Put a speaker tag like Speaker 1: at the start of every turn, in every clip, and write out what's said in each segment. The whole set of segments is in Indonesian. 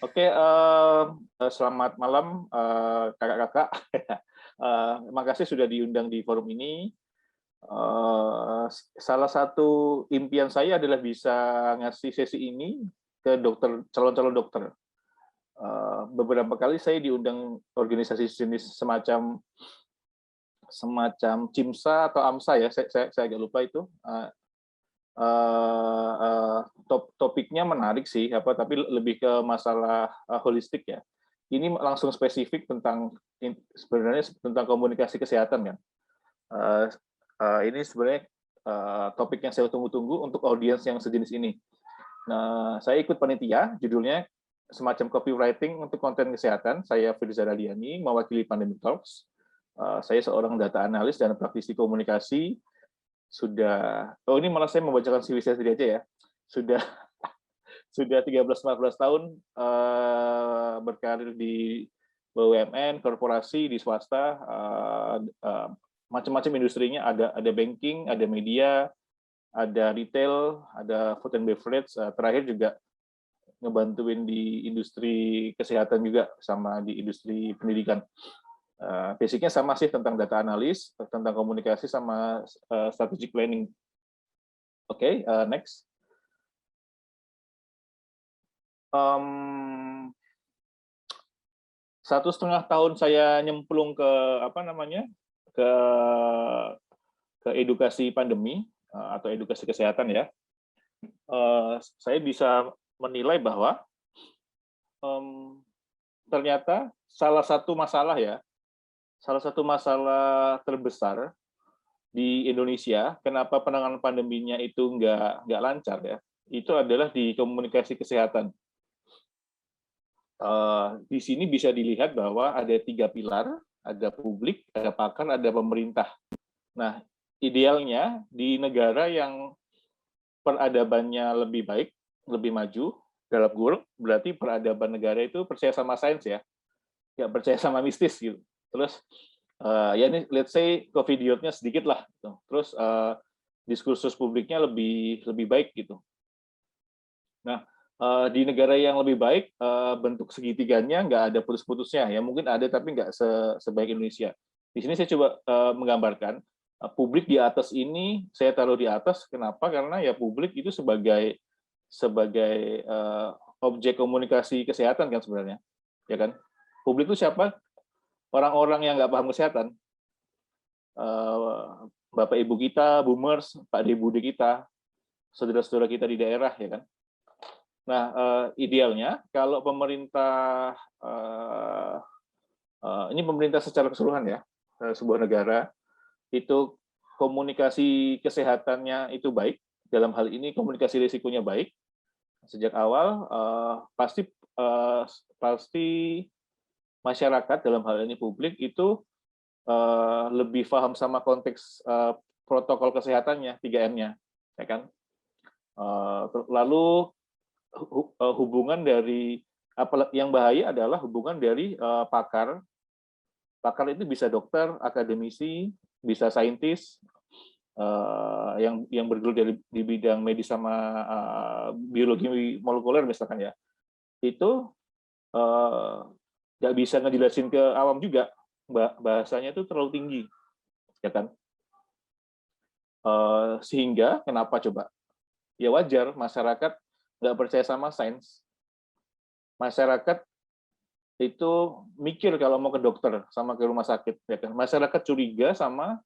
Speaker 1: Oke, selamat malam kakak-kakak. Terima kasih sudah diundang di forum ini. Salah satu impian saya adalah bisa ngasih sesi ini ke dokter, calon-calon dokter. Beberapa kali saya diundang organisasi jenis semacam semacam CIMSA atau AMSA ya, saya agak lupa itu. Topiknya menarik sih, tapi lebih ke masalah holistik ya. Ini langsung spesifik tentang sebenarnya tentang komunikasi kesehatan kan. Ini sebenarnya topik yang saya tunggu-tunggu untuk audiens yang sejenis ini. Nah, saya ikut panitia, judulnya semacam copywriting untuk konten kesehatan. Saya Firza Raliani, mewakili Pandemic Talks. Saya seorang data analis dan praktisi komunikasi. Ini malah saya membacakan CV saya sendiri aja ya. Sudah 13-14 tahun berkarir di BUMN, korporasi, di swasta, macam-macam industrinya, ada banking, ada media, ada retail, ada food and beverage, terakhir juga ngebantuin di industri kesehatan juga, sama di industri pendidikan. Basicnya sama sih, tentang data analis, tentang komunikasi, sama strategic planning. Oke, next. 1,5 tahun saya nyemplung ke ke edukasi pandemi atau edukasi kesehatan ya. Saya bisa menilai bahwa ternyata salah satu masalah terbesar di Indonesia, kenapa penanganan pandeminya itu nggak lancar ya, itu adalah di komunikasi kesehatan. Di sini bisa dilihat bahwa ada 3 pilar, ada publik, ada pakar, ada pemerintah. Nah, idealnya di negara yang peradabannya lebih baik, lebih maju, dalam kurung, berarti peradaban negara itu percaya sama sains ya, nggak percaya sama mistis gitu. Terus ya ini let's say covidiotnya sedikit lah, gitu. Terus diskursus publiknya lebih baik gitu. Nah, di negara yang lebih baik, bentuk segitiganya nggak ada putus-putusnya ya, mungkin ada tapi nggak sebaik Indonesia. Di sini saya coba menggambarkan publik di atas ini, saya taruh di atas. Kenapa? Karena ya publik itu sebagai objek komunikasi kesehatan kan sebenarnya, ya kan? Publik itu siapa? Orang-orang yang nggak paham kesehatan. Bapak Ibu kita, boomers, Pak D Bude kita, saudara-saudara kita di daerah, ya kan? Nah, idealnya kalau pemerintah, ini pemerintah secara keseluruhan ya, sebuah negara, itu komunikasi kesehatannya itu baik, dalam hal ini komunikasi risikonya baik, sejak awal pasti masyarakat, dalam hal ini publik, itu lebih paham sama konteks protokol kesehatannya, 3M-nya, ya kan? Lalu hubungan dari yang bahaya adalah hubungan dari pakar. Pakar itu bisa dokter, akademisi, bisa saintis, yang bergelut di bidang medis sama biologi molekuler misalkan ya. Itu nggak bisa ngejelasin ke awam juga, bahasanya itu terlalu tinggi, ya kan? Sehingga kenapa coba? Ya wajar masyarakat nggak percaya sama sains. Masyarakat itu mikir kalau mau ke dokter sama ke rumah sakit, ya kan? Masyarakat curiga sama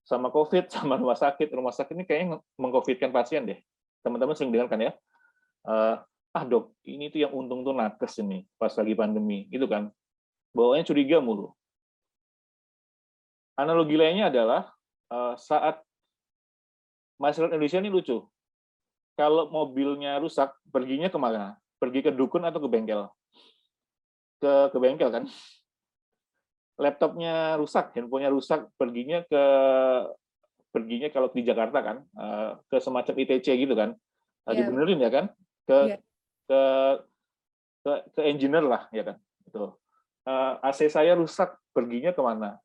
Speaker 1: COVID, sama rumah sakit. Rumah sakit ini kayaknya mengcovidkan pasien deh. Teman-teman sering dengar kan ya? Dok, ini tuh yang untung tuh nakes ini pas lagi pandemi, gitu kan? Bawaannya curiga mulu. Analogi lainnya adalah saat masyarakat Indonesia ini lucu. Kalau mobilnya rusak, perginya kemana? Pergi ke dukun atau ke bengkel? Ke bengkel kan? Laptopnya rusak, handphonenya rusak, perginya kalau di Jakarta kan, ke semacam ITC gitu kan, dibenerin ya kan, ke engineer lah ya kan. Itu AC saya rusak, perginya kemana?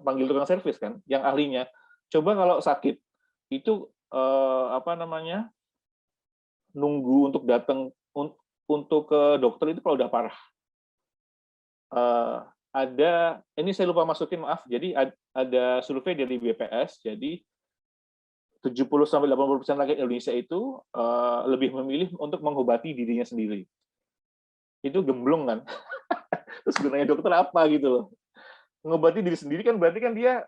Speaker 1: Panggil tukang servis kan, yang ahlinya. Coba kalau sakit itu nunggu untuk datang untuk ke dokter itu kalau udah parah. Ada, ini saya lupa masukin, maaf. Jadi ada survei dari BPS, jadi 70-80% rakyat Indonesia itu lebih memilih untuk mengobati dirinya sendiri. Itu gemblong kan? Terus gunanya dokter apa gitu loh? Mengobati diri sendiri kan berarti kan dia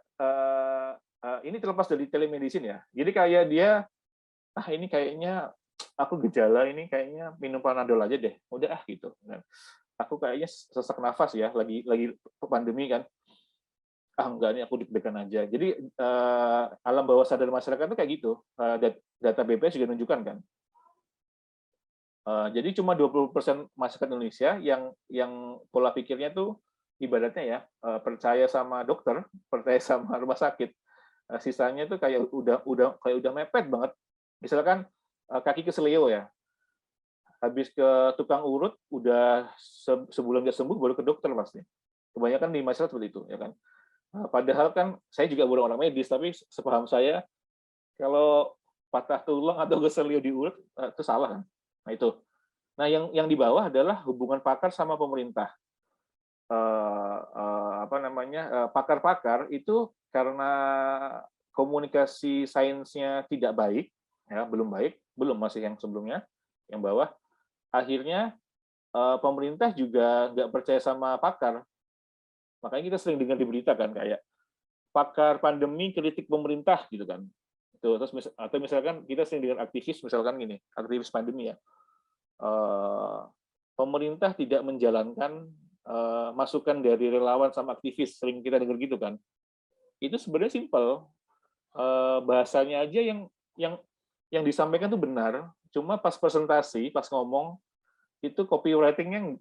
Speaker 1: ini terlepas dari telemedicine ya. Jadi kayak dia, ini kayaknya aku gejala ini kayaknya minum Panadol aja deh, udah gitu. Aku kayaknya sesak nafas ya, lagi pandemi kan. Enggak, ini aku deg-degan aja. Jadi alam bawah sadar masyarakat itu kayak gitu. Data BPS juga menunjukkan kan. Jadi cuma 20% masyarakat Indonesia yang pola pikirnya tuh ibaratnya ya percaya sama dokter, percaya sama rumah sakit. Sisanya tuh kayak udah mepet banget. Misalkan kaki keselio ya, habis ke tukang urut udah sebulan nggak sembuh baru ke dokter pasti. Kebanyakan di masyarakat seperti itu ya kan. Padahal kan saya juga bukan orang medis, tapi sepaham saya kalau patah tulang atau keselio di urut itu salah kan. Nah itu. Nah yang di bawah adalah hubungan pakar sama pemerintah. Pakar-pakar itu karena komunikasi sainsnya tidak baik, ya belum masih yang sebelumnya, yang bawah. Akhirnya pemerintah juga nggak percaya sama pakar. Makanya kita sering dengar di berita kan kayak pakar pandemi kritik pemerintah gitu kan. Itu terus atau misalkan kita sering dengar aktivis misalkan gini, aktivis pandemi ya. Pemerintah tidak menjalankan masukan dari relawan sama aktivis, sering kita dengar gitu kan. Itu sebenarnya simpel. Bahasanya aja yang disampaikan tuh benar, cuma pas presentasi, pas ngomong itu copywriting-nya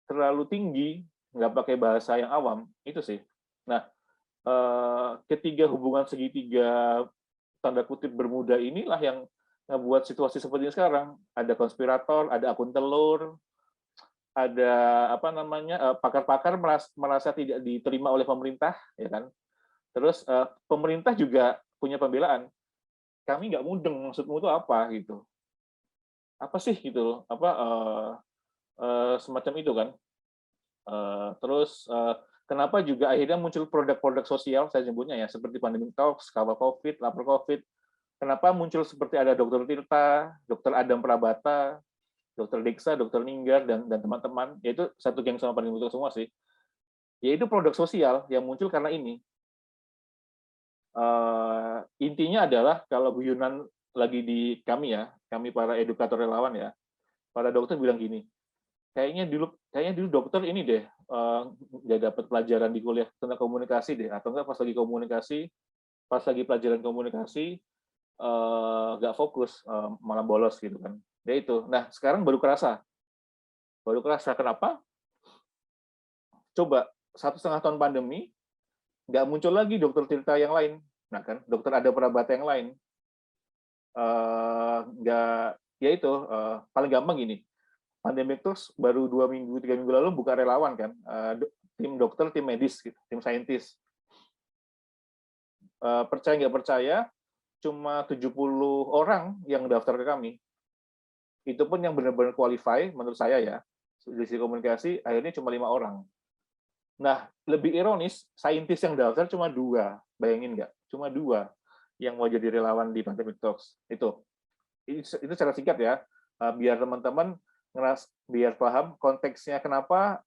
Speaker 1: terlalu tinggi, nggak pakai bahasa yang awam, itu sih. Nah, ketiga hubungan segitiga tanda kutip Bermuda inilah yang ngebuat situasi seperti ini sekarang. Ada konspirator, ada akun telur, ada pakar-pakar merasa tidak diterima oleh pemerintah, ya kan? Terus pemerintah juga punya pembelaan. Kami nggak mudeng, maksudmu itu apa gitu? Apa sih gitu? Semacam itu kan? Terus kenapa juga akhirnya muncul produk-produk sosial, saya sebutnya ya, seperti Pandemic Talks, Kawal COVID, Lapor COVID. Kenapa muncul seperti ada Dr. Tirta, Dr. Adam Prabata, Dr. Diksa, Dr. Ninggar, dan teman-teman, yaitu satu geng sama Pandemic Talks semua sih. Yaitu produk sosial yang muncul karena ini. Intinya adalah kalau guyonan lagi di kami ya, kami para edukator relawan ya, para dokter bilang gini, kayaknya dulu dokter ini deh nggak dapat pelajaran di kuliah tentang komunikasi deh, atau enggak pas lagi pelajaran komunikasi nggak fokus, malah bolos gitu kan. Ya itu. Nah sekarang baru kerasa kenapa? Coba 1,5 tahun pandemi nggak muncul lagi dokter Tirta yang lain, nah kan, dokter ada Prabata yang lain, nggak, ya itu paling gampang gini, Pandemic Talks baru 2 minggu 3 minggu lalu buka relawan kan, tim dokter, tim medis, gitu, tim saintis. Percaya nggak percaya, cuma 70 orang yang daftar ke kami. Itu pun yang benar-benar qualify menurut saya ya, dari sisi komunikasi akhirnya cuma 5 orang. Nah, lebih ironis, saintis yang daftar cuma 2, bayangin nggak? Cuma 2 yang mau jadi relawan di Pandemic Talks. Itu secara singkat ya, biar teman-teman biar paham konteksnya kenapa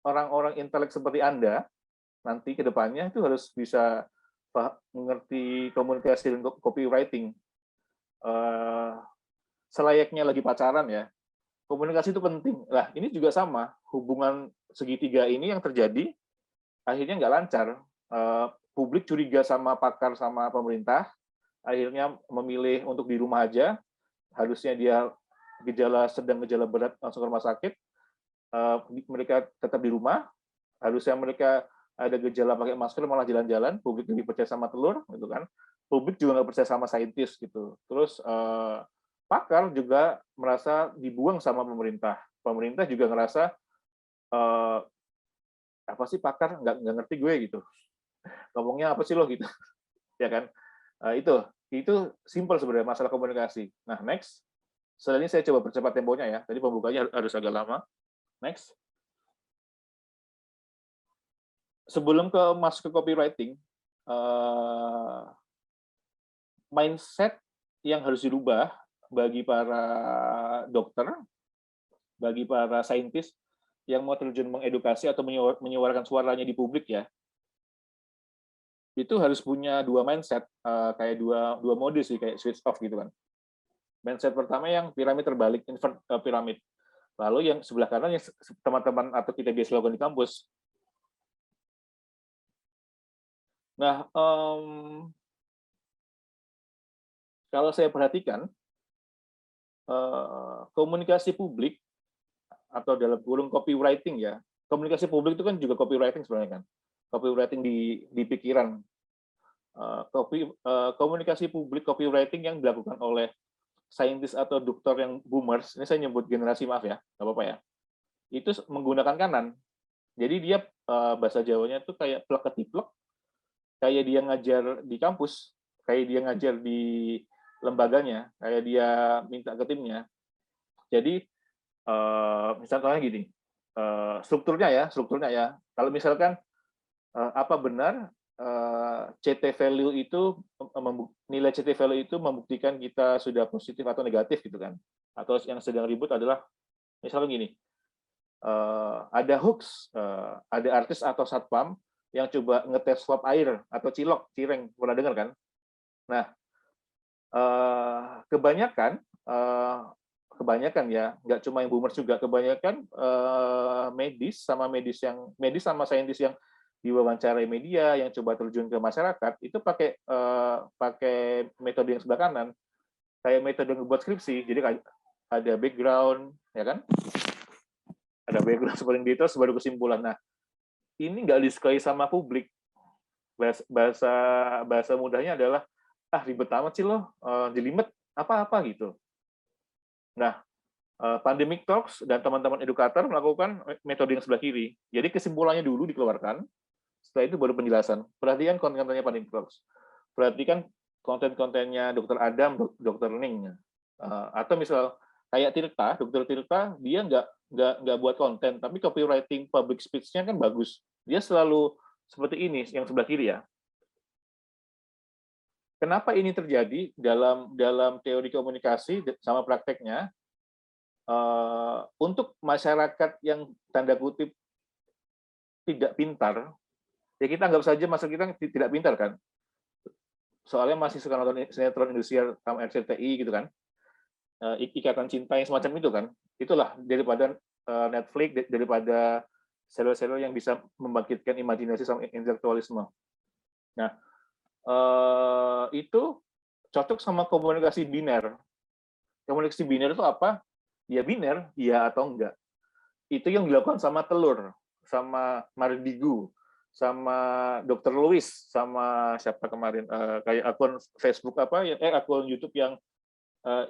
Speaker 1: orang-orang intelek seperti Anda nanti ke depannya itu harus bisa mengerti komunikasi dan copywriting. Selayaknya lagi pacaran ya, komunikasi itu penting. Nah, ini juga sama, hubungan segitiga ini yang terjadi, akhirnya nggak lancar. Publik curiga sama pakar sama pemerintah, akhirnya memilih untuk di rumah aja, harusnya dia gejala sedang, gejala berat langsung ke rumah sakit, mereka tetap di rumah, harusnya mereka ada gejala pakai masker malah jalan-jalan, publik lebih percaya sama telur, gitu kan? Publik juga nggak percaya sama saintis gitu. Terus pakar juga merasa dibuang sama pemerintah. Pemerintah juga ngerasa apa sih pakar, nggak ngerti gue gitu. Ngomongnya apa sih lo gitu, ya kan? Itu simple sebenarnya masalah komunikasi. Nah next, Setelah ini saya coba percepat temponya ya. Tadi pembukanya harus agak lama. Next. Sebelum masuk ke copywriting, mindset yang harus dirubah bagi para dokter, bagi para saintis yang mau terjun mengedukasi atau menyuarakan suaranya di publik ya, itu harus punya dua mindset, kayak dua mode sih, kayak switch off gitu kan. Mindset pertama yang piramid terbalik, invert piramid. Lalu yang sebelah kanan yang teman-teman atau kita biasa lakukan di kampus. Nah, kalau saya perhatikan, komunikasi publik atau dalam kurung copywriting ya, komunikasi publik itu kan juga copywriting sebenarnya kan, copywriting di pikiran. Komunikasi publik copywriting yang dilakukan oleh saintis atau dokter yang boomers, ini saya nyebut generasi, maaf ya, nggak apa-apa ya, itu menggunakan kanan. Jadi dia bahasa Jawanya itu kayak plek ketiplek, kayak dia ngajar di kampus, kayak dia ngajar di lembaganya, kayak dia minta ke timnya. Jadi misalnya gini, strukturnya ya. Kalau misalkan apa benar CT value itu, nilai CT value itu membuktikan kita sudah positif atau negatif gitu kan? Atau yang sedang ribut adalah misalnya gini, ada hoax, ada artis atau satpam yang coba ngetes swab air atau cilok, cireng, pernah dengar kan? Nah, kebanyakan ya, nggak cuma yang boomers juga, kebanyakan medis sama saintis yang diwawancarai media, yang coba terjun ke masyarakat, itu pakai metode yang sebelah kanan, kayak metode ngebuat skripsi. Jadi ada background, ya kan? Ada background seperti detail, baru kesimpulan. Nah, ini nggak disukai sama publik. Bahasa mudahnya adalah, ribet amat sih lo, jelimet apa-apa gitu. Nah, Pandemic Talks dan teman-teman edukator melakukan metode yang sebelah kiri. Jadi kesimpulannya dulu dikeluarkan, setelah itu baru penjelasan. Perhatikan konten-kontennya Pandemic Talks. Perhatikan konten-kontennya Dr. Adam, Dr. Ning. Atau misal kayak Tirta, Dr. Tirta, dia nggak buat konten, tapi copywriting public speech-nya kan bagus. Dia selalu seperti ini, yang sebelah kiri ya. Kenapa ini terjadi dalam teori komunikasi sama prakteknya? Untuk masyarakat yang tanda kutip tidak pintar, ya kita anggap saja masa kita tidak pintar kan, soalnya masih suka nonton sinetron Indosiar sama RCTI gitu kan, Ikatan Cinta yang semacam itu kan, itulah daripada Netflix, daripada serial-serial yang bisa membangkitkan imajinasi sama intelektualisme. Nah, itu cocok sama komunikasi biner. Komunikasi biner itu apa? Ya biner, ya atau enggak. Itu yang dilakukan sama Telur, sama Mardigu, sama Dr. Louis, sama siapa kemarin, kayak akun Facebook akun YouTube yang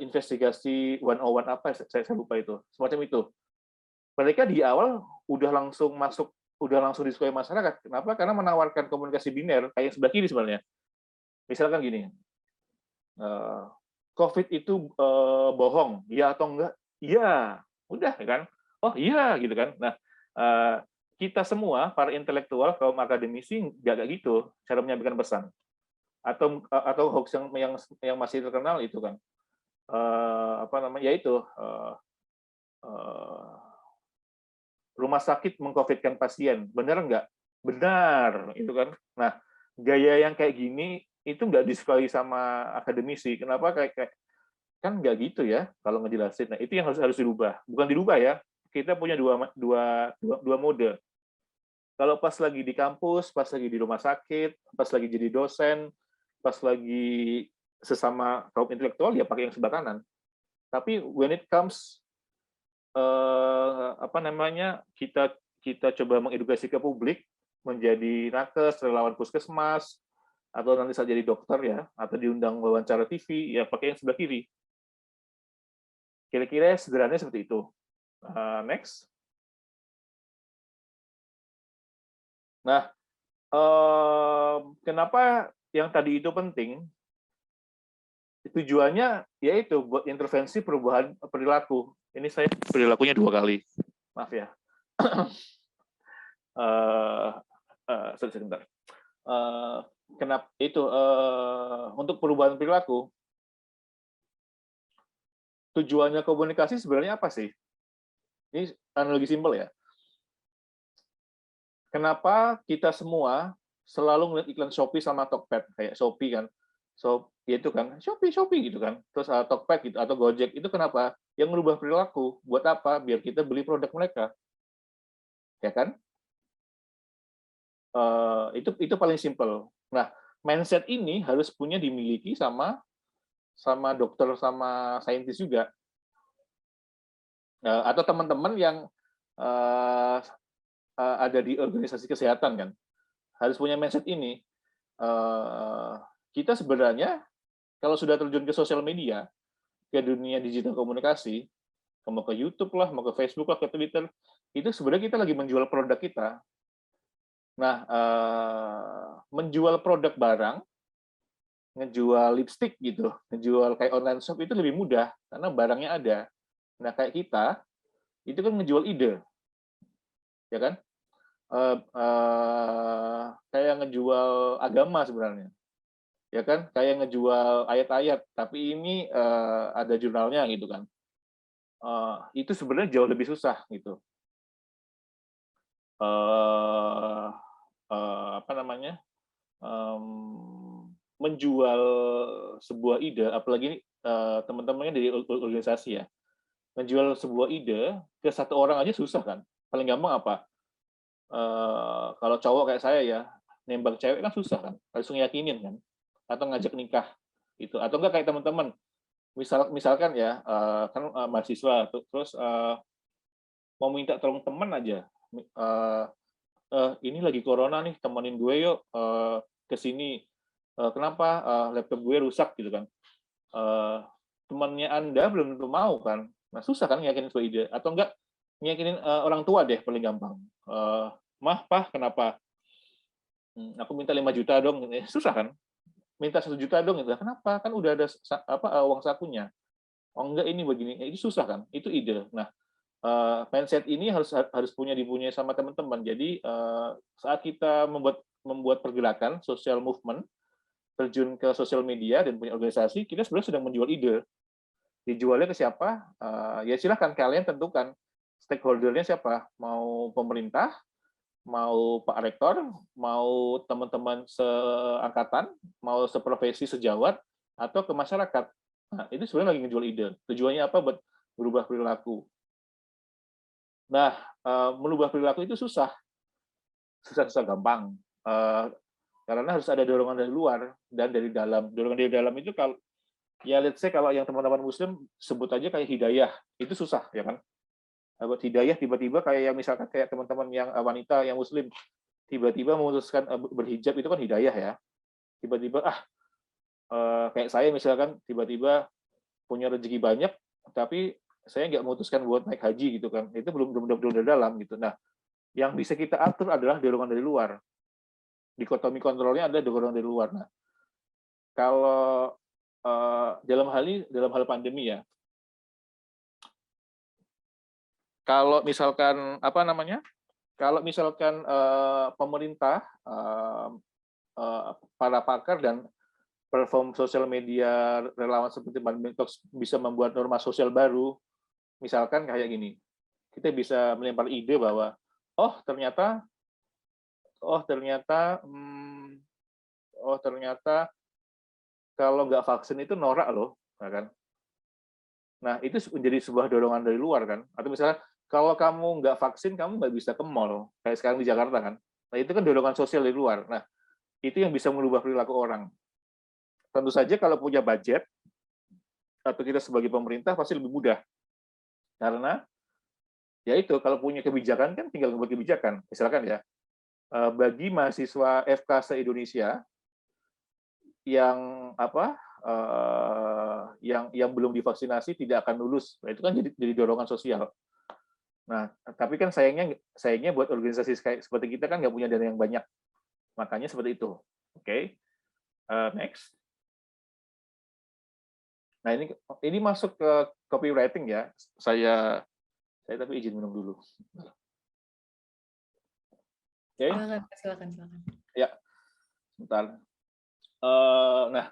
Speaker 1: investigasi 101 apa, saya lupa itu, semacam itu. Mereka di awal udah langsung disukai masyarakat. Kenapa? Karena menawarkan komunikasi biner, kayak sebelah kiri sebenarnya. Misalkan gini, COVID itu bohong, ya atau enggak? Iya, udah kan? Oh iya, gitu kan? Nah, kita semua para intelektual, kaum akademisi nggak gitu cara menyampaikan pesan. Atau hoax yang masih terkenal itu kan, yaitu rumah sakit mengcovidkan pasien, benar nggak? Benar, itu kan. Nah, gaya yang kayak gini itu nggak disukai sama akademisi. Kenapa? Kayak kan nggak gitu ya kalau ngejelasin. Nah, itu yang harus dirubah. Bukan dirubah ya. Kita punya dua mode. Kalau pas lagi di kampus, pas lagi di rumah sakit, pas lagi jadi dosen, pas lagi sesama kaum intelektual, ya pakai yang sebelah kanan. Tapi when it comes kita coba mengedukasi ke publik, menjadi nakes, relawan puskesmas, atau nanti saja jadi dokter ya, atau diundang wawancara TV, ya pakai yang sebelah kiri. Kira-kira sederhananya seperti itu. Next. Nah, kenapa yang tadi itu penting? tujuannya yaitu buat intervensi perubahan perilaku. Ini saya perilakunya 2 kali, maaf ya. Sebentar. Kenapa itu untuk perubahan perilaku? Tujuannya komunikasi sebenarnya apa sih? Ini analogi simpel ya. Kenapa kita semua selalu ngeliat iklan Shopee sama Tokped, kayak Shopee kan, ya itu kan, Shopee gitu kan, terus Tokped gitu atau Gojek, itu kenapa? Yang merubah perilaku, buat apa? Biar kita beli produk mereka, ya kan? Itu paling simpel. Nah, mindset ini harus punya dimiliki sama dokter sama saintis juga, atau teman-teman yang ada di organisasi kesehatan kan, harus punya mindset ini. Kita sebenarnya kalau sudah terjun ke sosial media, ke dunia digital komunikasi, mau ke YouTube lah, mau ke Facebook lah, ke Twitter, itu sebenarnya kita lagi menjual produk kita. Nah, menjual produk barang, ngejual lipstick gitu, ngejual kayak online shop itu lebih mudah karena barangnya ada. Nah, kayak kita itu kan ngejual ide, ya kan? Kayak ngejual agama sebenarnya, ya kan? Kayak ngejual ayat-ayat, tapi ini ada jurnalnya gitu kan. Itu sebenarnya jauh lebih susah gitu. Apa namanya? Menjual sebuah ide, apalagi teman-temannya dari organisasi ya, menjual sebuah ide ke satu orang aja susah kan. Paling gampang apa? Kalau cowok kayak saya ya, nembak cewek kan susah kan, langsung yakinin kan, atau ngajak nikah gitu, atau enggak kayak teman-teman, misalkan ya, kan mahasiswa, terus mau minta tolong teman aja, ini lagi corona nih, temenin gue yuk ke sini. Kenapa? Laptop gue rusak gitu kan. Temannya Anda belum tentu mau kan. Nah, susah kan ngeyakinin sebuah ide. Atau enggak ngeyakinin orang tua deh paling gampang. Mah, Pah, kenapa? Aku minta 5 juta dong. Susah kan? Minta 1 juta dong. Gitu. Kenapa? Kan udah ada uang sakunya. Oh enggak, ini begini. Itu susah kan? Itu ide. Nah, mindset ini dipunyai sama teman-teman. Jadi saat kita membuat pergerakan social movement, terjun ke sosial media dan punya organisasi, kita sebenarnya sedang menjual ide. Dijualnya ke siapa? Ya silahkan kalian tentukan stakeholder-nya siapa. Mau pemerintah, mau Pak Rektor, mau teman-teman seangkatan, mau seprofesi sejawat, atau ke masyarakat. Nah, itu sebenarnya lagi ngejual ide. Tujuannya apa? Buat berubah perilaku. Nah, merubah perilaku itu susah gampang. Karena harus ada dorongan dari luar dan dari dalam. Dorongan dari dalam itu kalau ya let's say kalau yang teman-teman muslim sebut aja kayak hidayah, itu susah ya kan. Buat hidayah tiba-tiba kayak yang misalkan kayak teman-teman yang wanita yang muslim tiba-tiba memutuskan berhijab, itu kan hidayah ya. Tiba-tiba kayak saya misalkan tiba-tiba punya rezeki banyak tapi saya nggak memutuskan buat naik haji gitu kan. Itu belum dari dalam gitu. Nah, yang bisa kita atur adalah dorongan dari luar. Dikotomi kontrolnya ada dorongan dari luar. Nah, kalau dalam hal pandemi ya, kalau misalkan apa namanya, kalau misalkan pemerintah, para pakar dan platform sosial media relawan seperti Bandung Talks bisa membuat norma sosial baru, misalkan kayak gini, kita bisa melempar ide bahwa oh ternyata oh ternyata hmm, oh ternyata kalau nggak vaksin itu norak loh, ya kan? Nah, itu menjadi sebuah dorongan dari luar kan. Atau misalnya, kalau kamu nggak vaksin, kamu nggak bisa ke mall. Kayak sekarang di Jakarta kan. Nah, itu kan dorongan sosial dari luar. Nah, itu yang bisa merubah perilaku orang. Tentu saja kalau punya budget, atau kita sebagai pemerintah pasti lebih mudah. Karena, ya itu, kalau punya kebijakan kan tinggal membuat kebijakan. Misalkan ya, bagi mahasiswa FK se-Indonesia yang apa yang belum divaksinasi tidak akan lulus. Nah, itu kan jadi dorongan sosial. Nah, tapi kan sayangnya buat organisasi seperti kita kan nggak punya dana yang banyak. Makanya seperti itu. Oke, next. Nah, ini masuk ke copywriting ya. Saya tapi izin minum dulu. Oke.
Speaker 2: Silakan.
Speaker 1: Ya, sebentar. Nah,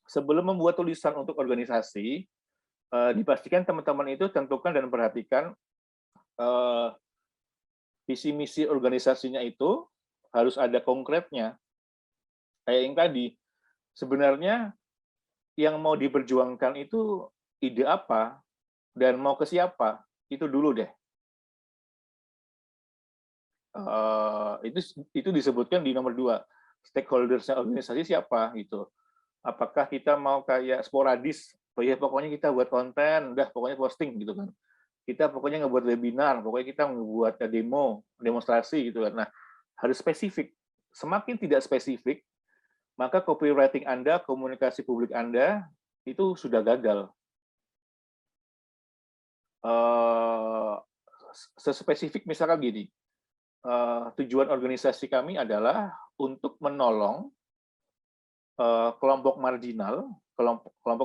Speaker 1: sebelum membuat tulisan untuk organisasi, dipastikan teman-teman itu tentukan dan perhatikan visi misi organisasinya itu harus ada konkretnya. Kayak yang tadi, sebenarnya yang mau diperjuangkan itu ide apa dan mau ke siapa, itu dulu deh. Itu disebutkan di nomor 2, stakeholders-nya organisasi siapa gitu. Apakah kita mau kayak sporadis, oh ya pokoknya kita buat konten, udah pokoknya posting gitu kan. Kita pokoknya ngebuat webinar, pokoknya kita ngebuat demonstrasi gitu kan. Nah, harus spesifik. Semakin tidak spesifik, maka copywriting Anda, komunikasi publik Anda itu sudah gagal. Sespesifik misalkan gini, tujuan organisasi kami adalah untuk menolong kelompok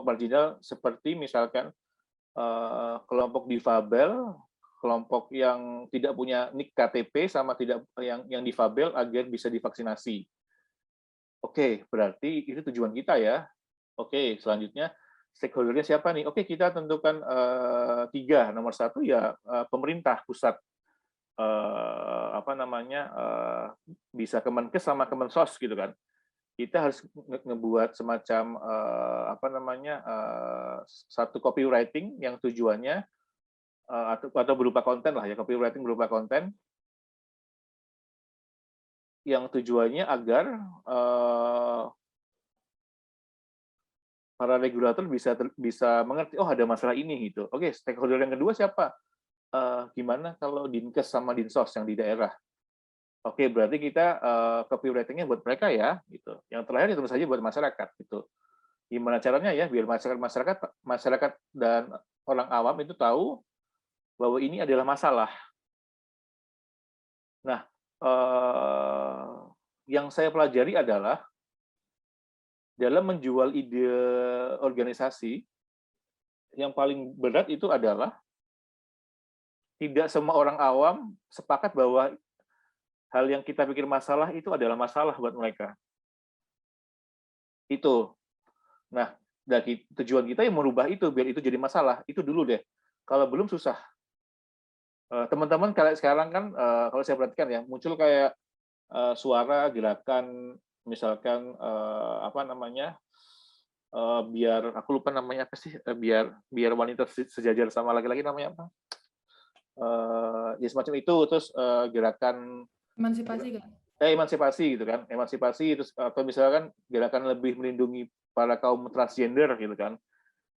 Speaker 1: marginal seperti misalkan kelompok difabel, kelompok yang tidak punya NIK KTP sama tidak yang difabel agar bisa divaksinasi. Oke, berarti itu tujuan kita ya. Oke, selanjutnya stakeholder-nya siapa nih? Oke, kita tentukan 3. Nomor 1 ya pemerintah pusat. Bisa Kemenkes sama Kemensos gitu kan. Kita harus ngebuat semacam satu copywriting yang tujuannya atau berupa konten lah ya, copywriting berupa konten yang tujuannya agar para regulator bisa mengerti, oh ada masalah ini gitu. Oke, stakeholder yang kedua siapa? Gimana kalau Dinkes sama Dinsos yang di daerah? Oke, berarti kita copywriting-nya buat mereka ya, gitu. Yang terakhir tentu saja buat masyarakat, gitu. Gimana caranya ya biar masyarakat dan orang awam itu tahu bahwa ini adalah masalah. Nah, yang saya pelajari adalah dalam menjual ide organisasi, yang paling berat itu adalah tidak semua orang awam sepakat bahwa hal yang kita pikir masalah itu adalah masalah buat mereka. Itu. Nah, dari tujuan kita yang merubah itu, biar itu jadi masalah, itu dulu deh. Kalau belum susah. Teman-teman kayak sekarang kan, kalau saya perhatikan ya, muncul kayak suara, gerakan, misalkan biar aku lupa namanya apa sih, biar wanita sejajar sama laki-laki namanya apa? Ya semacam itu, terus gerakan
Speaker 2: Emansipasi kan?
Speaker 1: Emansipasi gitu kan, emansipasi terus atau misalkan gerakan lebih melindungi para kaum transgender gitu kan,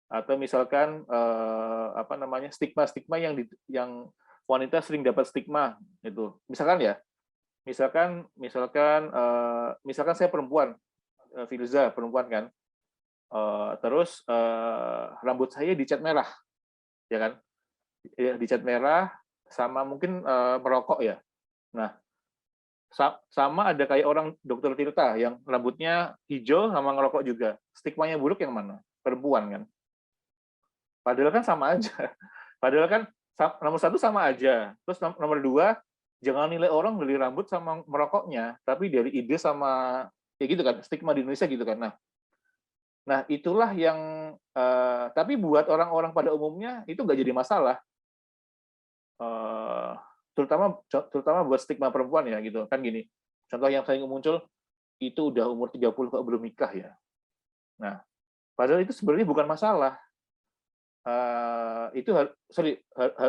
Speaker 1: atau misalkan stigma-stigma yang wanita sering dapat stigma itu, misalkan saya perempuan, Firza perempuan kan, terus rambut saya dicat merah, ya kan, dicat merah sama mungkin merokok ya. Nah, sama ada kayak orang dokter Tirta yang rambutnya hijau sama ngerokok juga. Stigmanya buruk yang mana? Perempuan kan. Padahal kan sama aja. Padahal kan nomor 1 sama aja. Terus nomor 2, jangan nilai orang dari rambut sama merokoknya, tapi dari ide sama kayak gitu kan. Stigma di Indonesia gitu kan. Nah itulah yang tapi buat orang-orang pada umumnya itu nggak jadi masalah. Terutama buat stigma perempuan ya gitu kan gini. Contoh yang sering muncul itu udah umur 30 kok belum nikah ya. Nah, padahal itu sebenarnya bukan masalah.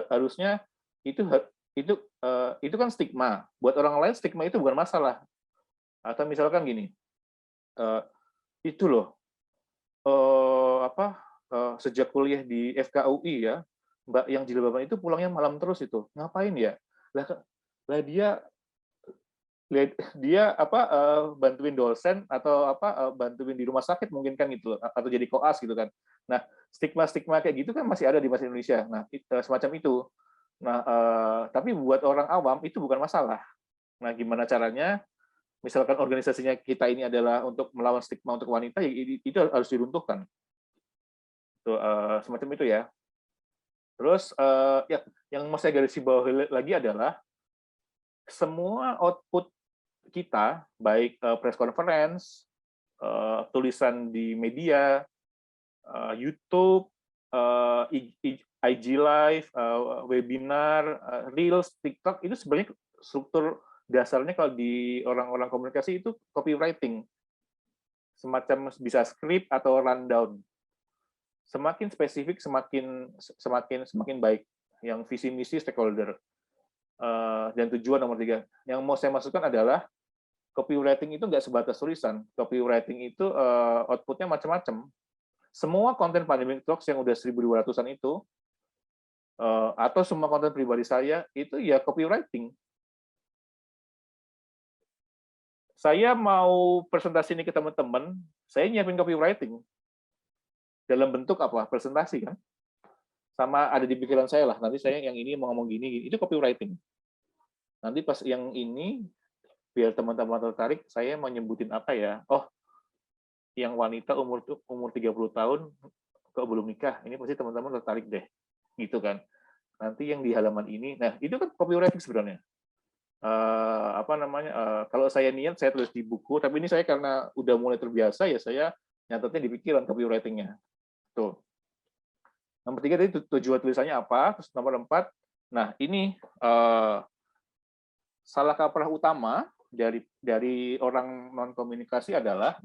Speaker 1: Harusnya itu kan stigma. Buat orang lain stigma itu bukan masalah. Atau misalkan gini, itu loh sejak kuliah di FKUI ya, Mbak yang jilbaban itu pulangnya malam terus itu. Ngapain ya? Lah dia bantuin dosen atau bantuin di rumah sakit mungkin kan gitu atau jadi koas gitu kan. Nah, stigma kayak gitu kan masih ada di bahasa Indonesia. Nah, semacam itu. Nah, tapi buat orang awam itu bukan masalah. Nah, gimana caranya? Misalkan organisasinya kita ini adalah untuk melawan stigma untuk wanita, ya itu harus diruntuhkan. Tuh, semacam itu ya. Terus ya, yang mau saya garis bawahi lagi adalah semua output kita, baik press conference, tulisan di media, YouTube, IG Live, webinar, Reels, TikTok, itu sebenarnya struktur dasarnya kalau di orang-orang komunikasi itu copywriting, semacam bisa script atau rundown. Semakin spesifik, semakin baik. Yang visi misi stakeholder dan tujuan nomor 3. Yang mau saya masukkan adalah copywriting itu nggak sebatas tulisan. Copywriting itu outputnya macam-macam. Semua konten Pandemic Talks yang udah 1.200-an itu, atau semua konten pribadi saya, itu ya copywriting. Saya mau presentasi ini ke teman-teman, saya nyiapin copywriting. Dalam bentuk apa? Presentasi kan? Sama ada di pikiran saya lah, nanti saya yang ini mau ngomong gini, itu copywriting. Nanti pas yang ini, biar teman-teman tertarik, saya mau nyebutin apa ya? Oh, yang wanita umur 30 tahun kok belum nikah, ini pasti teman-teman tertarik deh, gitu kan. Nanti yang di halaman ini, nah itu kan copywriting sebenarnya. Kalau saya niat saya tulis di buku, tapi ini saya karena udah mulai terbiasa ya saya nyatetnya di pikiran copywriting-nya. Tuh. Nomor 3 tadi tujuan tulisannya apa, terus nomor 4, nah ini salah kaprah utama dari orang non komunikasi adalah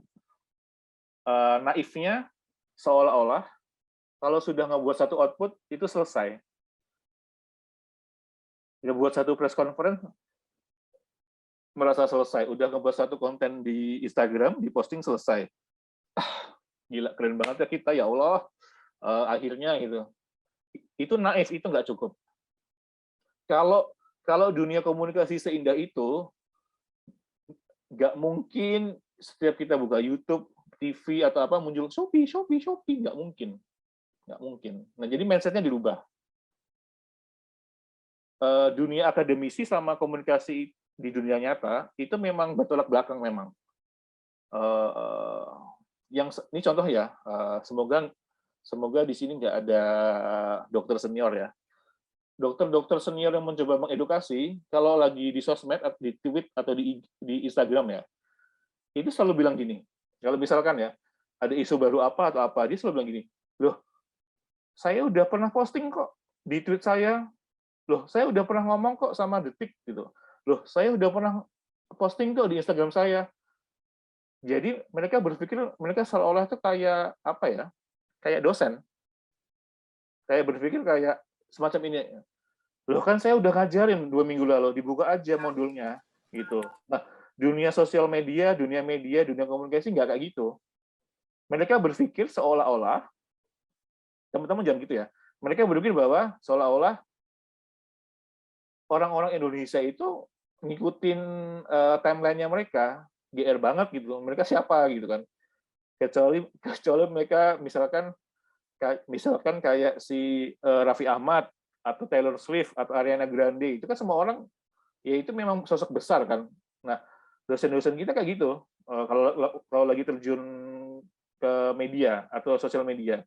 Speaker 1: naifnya seolah-olah kalau sudah ngebuat satu output itu selesai. Ngebuat satu press conference merasa selesai, udah ngebuat satu konten di Instagram, di posting selesai. Gila, keren banget ya kita, ya Allah, akhirnya gitu. Itu naif, itu nggak cukup. Kalau dunia komunikasi seindah itu, nggak mungkin setiap kita buka YouTube, TV, atau apa, muncul Shopee, nggak mungkin. Nggak mungkin. Nah, jadi mindset-nya dirubah. Dunia akademisi sama komunikasi di dunia nyata itu memang bertolak belakang memang. Yang ini contoh ya, semoga di sini nggak ada dokter senior ya. Dokter-dokter senior yang mencoba mengedukasi, kalau lagi di sosmed, di tweet atau di Instagram ya, itu selalu bilang gini. Kalau misalkan ya ada isu baru apa atau apa, dia selalu bilang gini, loh, saya udah pernah posting kok di tweet saya. Loh, saya udah pernah ngomong kok sama Detik gitu. Loh, saya udah pernah posting kok di Instagram saya. Jadi mereka berpikir mereka seolah-olah itu kayak apa ya? Kayak dosen. Kayak berpikir kayak semacam ini. Loh kan saya udah ngajarin 2 minggu lalu, dibuka aja modulnya gitu. Nah, dunia sosial media, dunia komunikasi nggak kayak gitu. Mereka berpikir seolah-olah, teman-teman jangan gitu ya. Mereka berpikir bahwa seolah-olah orang-orang Indonesia itu ngikutin timeline-nya mereka, GR banget gitu. Mereka siapa gitu kan. Kecuali mereka misalkan kayak si Raffi Ahmad atau Taylor Swift atau Ariana Grande, itu kan semua orang ya itu memang sosok besar kan. Nah, dosen-dosen kita kayak gitu. Kalau lagi terjun ke media atau sosial media,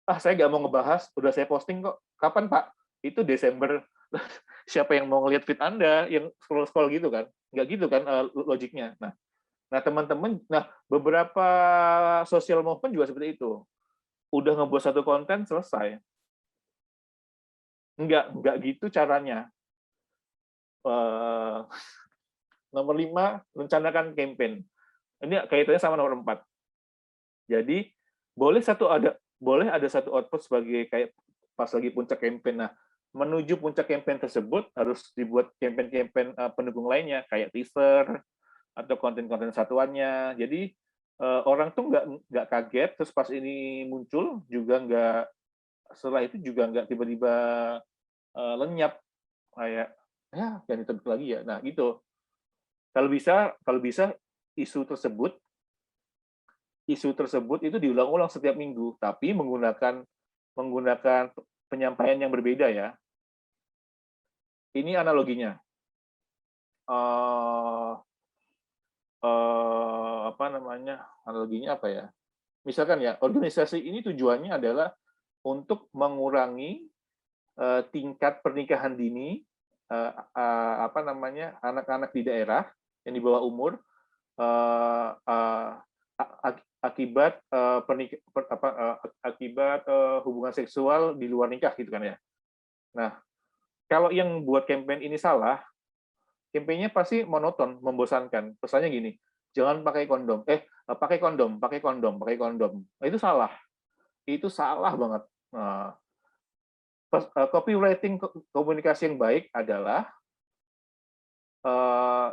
Speaker 1: saya nggak mau ngebahas, udah saya posting kok. Kapan Pak? Itu Desember. Siapa yang mau ngelihat feed Anda yang scroll-scroll gitu kan? Nggak gitu kan logiknya. Nah teman-teman, beberapa social movement juga seperti itu. Udah ngebuat satu konten selesai. Nggak gitu caranya. Nomor 5, rencanakan campaign. Ini kaitannya sama nomor 4. Jadi boleh ada satu output sebagai kayak pas lagi puncak campaign. Nah, menuju puncak campaign tersebut harus dibuat campaign-campaign pendukung lainnya kayak teaser atau konten-konten satuannya. Jadi orang tuh nggak kaget terus pas ini muncul juga nggak, setelah itu juga nggak tiba-tiba lenyap kayak ya jangan ditebak lagi ya. Nah gitu. Kalau bisa isu tersebut itu diulang-ulang setiap minggu, tapi menggunakan penyampaian yang berbeda ya. Ini analoginya. Analoginya apa ya? misalkan ya, organisasi ini tujuannya adalah untuk mengurangi tingkat pernikahan dini, apa namanya, anak-anak di daerah yang di bawah umur, akibat akibat hubungan seksual di luar nikah gitu kan ya. Nah, kalau yang buat campaign ini salah, campaign-nya pasti monoton, membosankan. Pesannya gini, jangan pakai kondom. Pakai kondom, pakai kondom, pakai kondom. Nah, itu salah. Itu salah banget. Nah, copywriting komunikasi yang baik adalah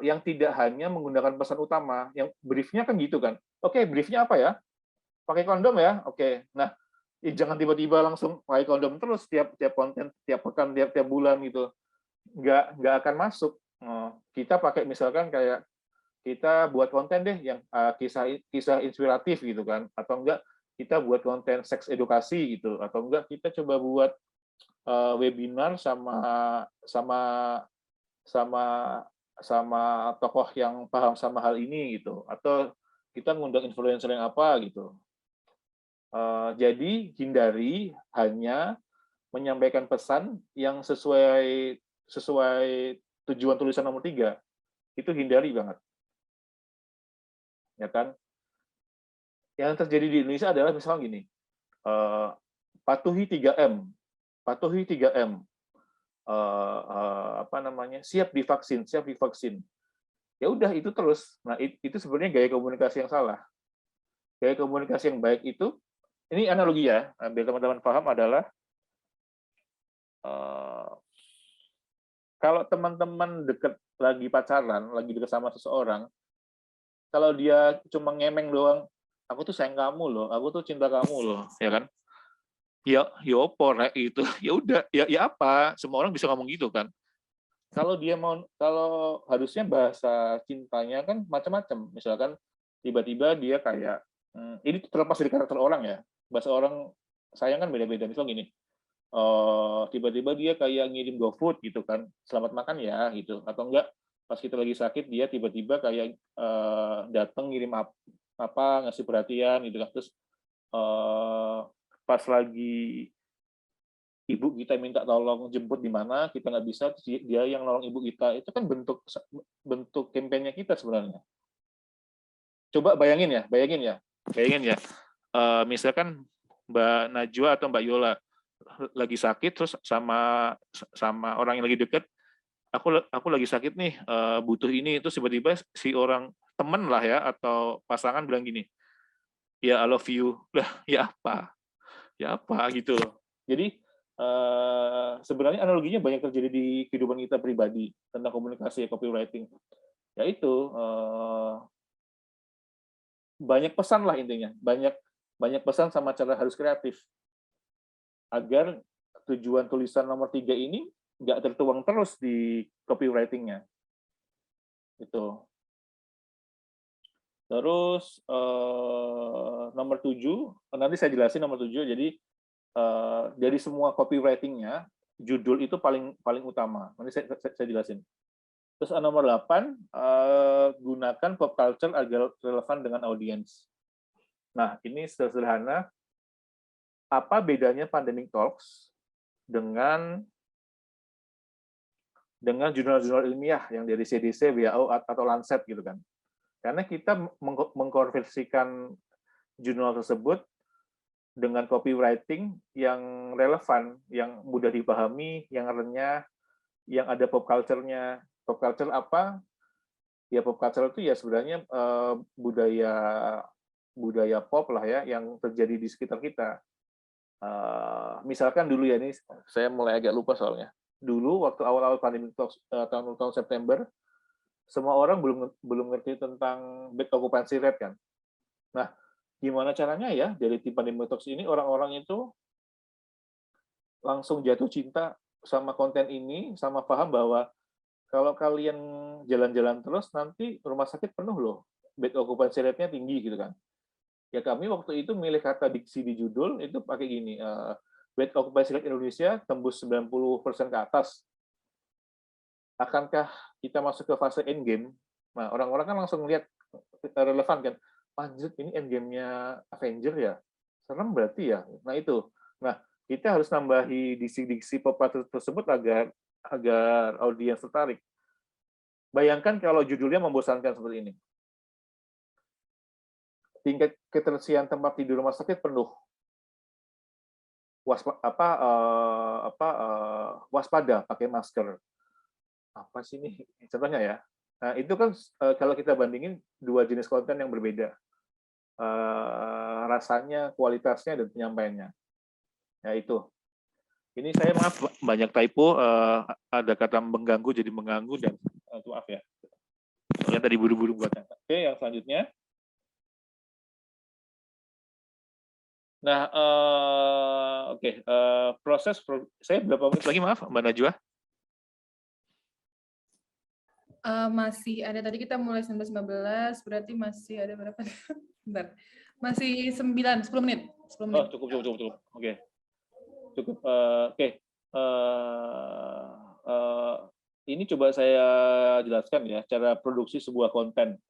Speaker 1: yang tidak hanya menggunakan pesan utama, yang briefnya kan gitu kan. Oke, briefnya apa ya? Pakai kondom ya? Oke. Nah, jangan tiba-tiba langsung pakai kondom terus tiap tiap konten, tiap pekan, tiap tiap bulan gitu. Nggak akan masuk. Kita pakai misalkan kayak kita buat konten deh yang kisah kisah inspiratif gitu kan, atau enggak kita buat konten seks edukasi gitu, atau enggak kita coba buat webinar sama sama sama sama tokoh yang paham sama hal ini gitu, atau kita ngundang influencer yang apa gitu. Jadi hindari hanya menyampaikan pesan yang sesuai sesuai tujuan tulisan nomor 3. Itu hindari banget, ya kan? Yang terjadi di Indonesia adalah misalnya gini, patuhi 3M, patuhi 3M, apa namanya, siap divaksin, siap divaksin. Ya udah itu terus. Nah, itu sebenarnya gaya komunikasi yang salah. Gaya komunikasi yang baik itu, ini analogi ya, biar teman-teman paham adalah, kalau teman-teman deket lagi pacaran, lagi deket sama seseorang, kalau dia cuma ngemeng doang, aku tuh sayang kamu loh, aku tuh cinta kamu loh, ya kan? Ya opo rek itu. Ya udah, ya apa? Semua orang bisa ngomong gitu kan. Kalau harusnya bahasa cintanya kan macam-macam. Misalkan tiba-tiba dia kayak ini terlepas dari karakter orang ya. Bahasa orang sayang kan beda-beda. Misal gini, tiba-tiba dia kayak ngirim GoFood gitu kan, selamat makan ya gitu, atau enggak pas kita lagi sakit dia tiba-tiba kayak datang ngirim apa ngasih perhatian gitu kan, terus pas lagi ibu kita minta tolong jemput di mana kita nggak bisa, dia yang nolong ibu kita, itu kan bentuk bentuk kampanye kita sebenarnya. Coba bayangin ya, misalkan Mbak Najwa atau Mbak Yola lagi sakit terus sama sama orang yang lagi deket, aku lagi sakit nih, butuh ini, terus tiba-tiba si orang temen lah ya atau pasangan bilang gini, ya I love you lah, ya apa gitu loh. Jadi sebenarnya analoginya banyak terjadi di kehidupan kita pribadi tentang komunikasi copywriting, yaitu banyak pesan lah intinya, banyak pesan sama cara harus kreatif agar tujuan tulisan nomor 3 ini nggak tertuang terus di copywriting-nya. Itu. Terus nomor 7, nanti saya jelasin nomor 7. Jadi dari semua copywriting-nya, judul itu paling utama. Nanti saya jelasin. Terus nomor 8, gunakan pop culture agar relevan dengan audiens. Nah, ini sederhana. Apa bedanya Pandemic Talks dengan jurnal-jurnal ilmiah yang dari CDC, WHO, atau Lancet gitu kan? Karena kita mengkonversikan jurnal tersebut dengan copywriting yang relevan, yang mudah dipahami, yang renyah, yang ada pop culture-nya. Pop culture apa? Ya pop culture itu ya sebenarnya budaya budaya pop lah ya yang terjadi di sekitar kita. Misalkan dulu ya, ini saya mulai agak lupa soalnya. Dulu waktu awal-awal pandemi tahun September, semua orang belum ngerti tentang bad occupancy rate kan. Nah, gimana caranya ya dari tim Pandemic Talks ini orang-orang itu langsung jatuh cinta sama konten ini, sama paham bahwa kalau kalian jalan-jalan terus nanti rumah sakit penuh loh, bad occupancy rate-nya tinggi gitu kan. Ya kami waktu itu milih kata diksi di judul itu pakai gini, bad occupancy rate Indonesia tembus 90% ke atas. Akankah kita masuk ke fase endgame? Nah, orang-orang kan langsung lihat relevan kan. anjir ini endgame-nya Avenger ya, serem berarti ya. Nah itu, nah kita harus nambahi diksi-diksi pepatah tersebut agar agar audiens tertarik. Bayangkan kalau judulnya membosankan seperti ini. Tingkat keterisian tempat tidur rumah sakit penuh. Waspada pakai masker. Apa sih ini contohnya ya? Nah, itu kan kalau kita bandingin dua jenis konten yang berbeda. Rasanya, kualitasnya, dan penyampaiannya. Ya itu. Ini saya maaf banyak typo, ada kata mengganggu jadi mengganggu dan maaf ya. Soalnya tadi buru-buru buatnya. Oke, yang selanjutnya. Nah, oke, saya berapa menit lagi maaf Mbak Najwa?
Speaker 2: Masih ada, tadi kita mulai 19.15, berarti masih ada berapa? Bentar. Masih 10 menit. 10 menit.
Speaker 1: Oh, cukup. Oke. Cukup. Oke. Ini coba saya jelaskan ya, cara produksi sebuah konten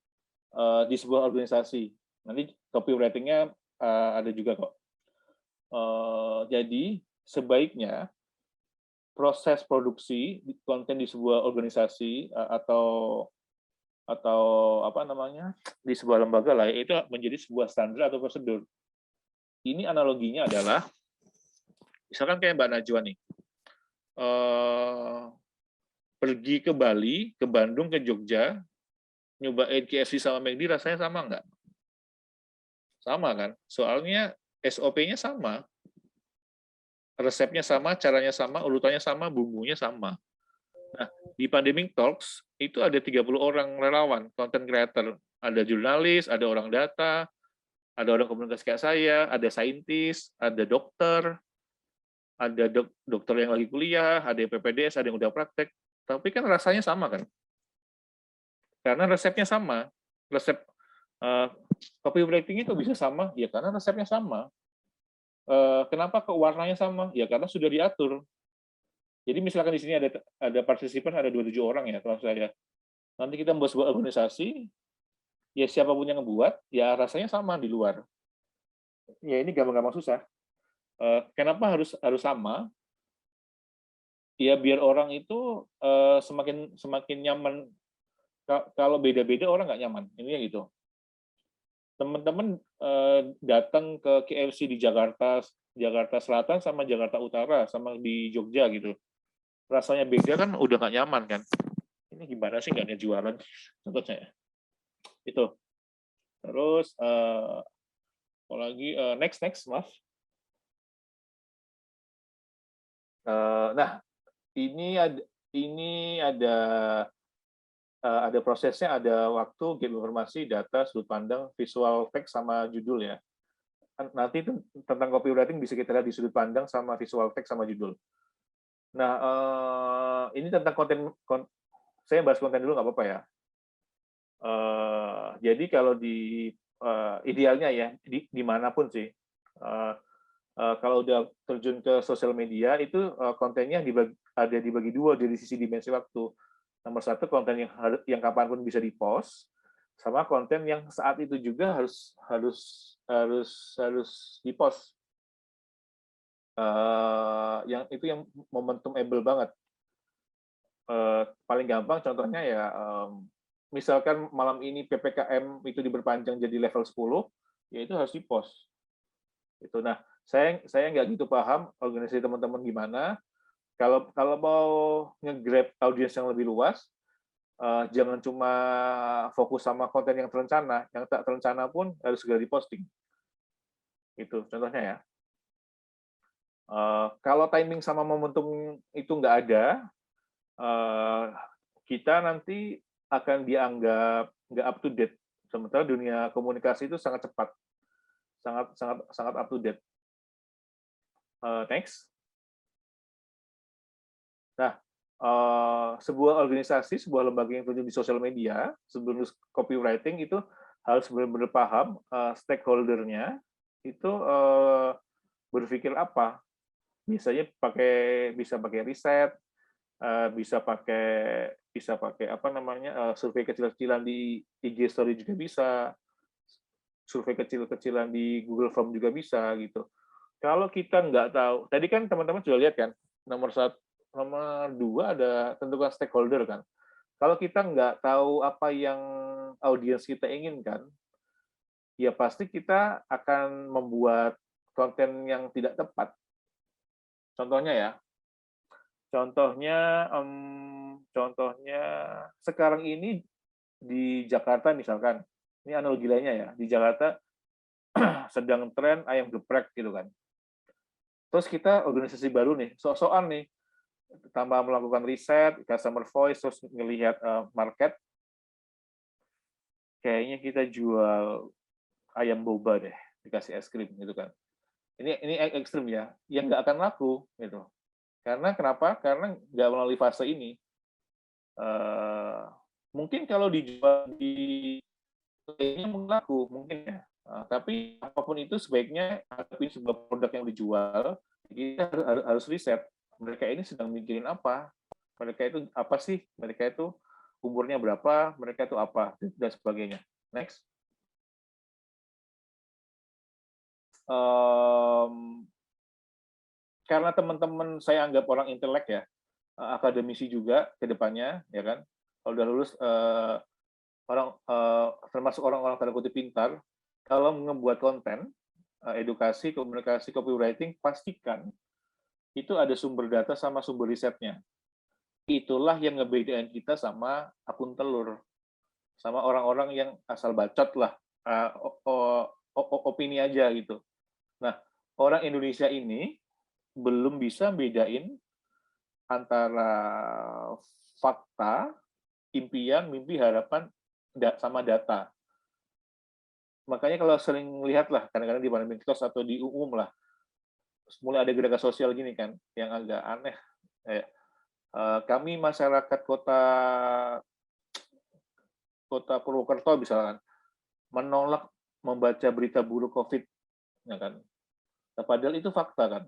Speaker 1: di sebuah organisasi. Nanti copywriting-nya ada juga kok. Jadi, sebaiknya proses produksi konten di sebuah organisasi atau apa namanya di sebuah lembaga lah itu menjadi sebuah standar atau prosedur. Ini analoginya adalah misalkan kayak Mbak Najwa nih pergi ke Bali, ke Bandung, ke Jogja, nyobain KFC sama McD rasanya sama nggak? Sama kan? Soalnya SOP-nya sama, resepnya sama, caranya sama, urutannya sama, bumbunya sama. Nah, di Pandemic Talks itu ada 30 orang relawan, content creator. Ada jurnalis, ada orang data, ada orang komunikasi kayak saya, ada saintis, ada dokter, ada dokter yang lagi kuliah, ada yang PPDS, ada yang udah praktek. Tapi kan rasanya sama kan? Karena resepnya sama. Resep copywriting itu bisa sama, ya karena resepnya sama. Kenapa kok warnanya sama? Ya karena sudah diatur. Jadi misalkan di sini ada partisipan ada 27 orang ya, kalau saya. Nanti kita membuat sebuah organisasi, ya siapapun yang ngebuat, ya rasanya sama di luar. Ya ini gampang-gampang susah. Kenapa harus sama? Ya biar orang itu semakin nyaman. Kalau beda-beda orang nggak nyaman. Ini gitu. Teman-teman datang ke KFC di Jakarta Selatan sama Jakarta Utara sama di Jogja gitu. Rasanya beda kan udah nggak nyaman kan. Ini gimana sih nggak ada jualan? Contohnya itu. Terus apalagi next maaf. Nah ini ada prosesnya, ada waktu, gap informasi, data, sudut pandang, visual text sama judul ya. Nanti tentang copywriting bisa kita lihat di sudut pandang sama visual text sama judul. Nah, ini tentang saya bahas konten dulu nggak apa-apa ya. Jadi kalau di idealnya ya, dimanapun sih, kalau udah terjun ke sosial media, itu kontennya ada dibagi dua dari sisi dimensi waktu. Nomor satu, konten yang kapanpun bisa di-post, sama konten yang saat itu juga harus di-post. Yang itu yang momentumable banget. Paling gampang contohnya ya, misalkan malam ini PPKM itu diperpanjang jadi level 10, ya itu harus di-post. Itu. Nah, saya nggak gitu paham organisasi teman-teman gimana. Kalau mau nge-grab audiens yang lebih luas, jangan cuma fokus sama konten yang terencana, yang tak terencana pun harus segera diposting. Itu contohnya ya. Kalau timing sama momentum itu nggak ada, kita nanti akan dianggap nggak up to date. Sementara dunia komunikasi itu sangat cepat, sangat up to date. Next. Nah, sebuah organisasi, sebuah lembaga yang terjun di sosial media, sebelum copywriting itu harus benar-benar paham stakeholder-nya itu berpikir apa. Biasanya bisa pakai riset, bisa pakai apa namanya survei kecil-kecilan di IG story juga bisa. survei kecil-kecilan di Google Form juga bisa gitu. Kalau kita nggak tahu, tadi kan teman-teman sudah lihat kan, nomor 2 ada tentukan stakeholder kan. Kalau kita nggak tahu apa yang audiens kita inginkan, ya pasti kita akan membuat konten yang tidak tepat. Contohnya ya, contohnya sekarang ini di Jakarta misalkan, ini analogi lainnya ya, di Jakarta sedang tren ayam geprek gitu kan. Terus kita organisasi baru nih, sok-sokan nih, tambah melakukan riset, customer voice, terus ngelihat market, kayaknya kita jual ayam boba deh, dikasih es krim gitu kan. Ini ekstrim ya, yang nggak akan laku gitu. Karena kenapa? Karena nggak melalui fase ini. Mungkin kalau dijual di lainnya mungkin laku, mungkin ya. Tapi apapun itu sebaiknya hadapi sebuah produk yang dijual, kita harus riset. Mereka ini sedang mikirin apa? Mereka itu apa sih? Mereka itu umurnya berapa? Mereka itu apa? Dan sebagainya. Next. Karena teman-teman saya anggap orang intelek ya, akademisi juga ke depannya, ya kan? Kalau udah lulus, termasuk orang-orang tanda kutip pintar, kalau membuat konten, edukasi, komunikasi, copywriting, pastikan itu ada sumber data sama sumber risetnya. Itulah yang ngebedain kita sama akun telur, sama orang-orang yang asal bacot lah, opini aja gitu. Nah, orang Indonesia ini belum bisa bedain antara fakta, impian, mimpi, harapan, sama data. Makanya kalau sering lihat lah, kadang-kadang di pandemi atau di umum lah, mulai ada gerakan sosial gini kan, yang agak aneh. Kami masyarakat kota Purwokerto misalkan, menolak membaca berita buruk COVID, ya kan? Padahal itu fakta kan.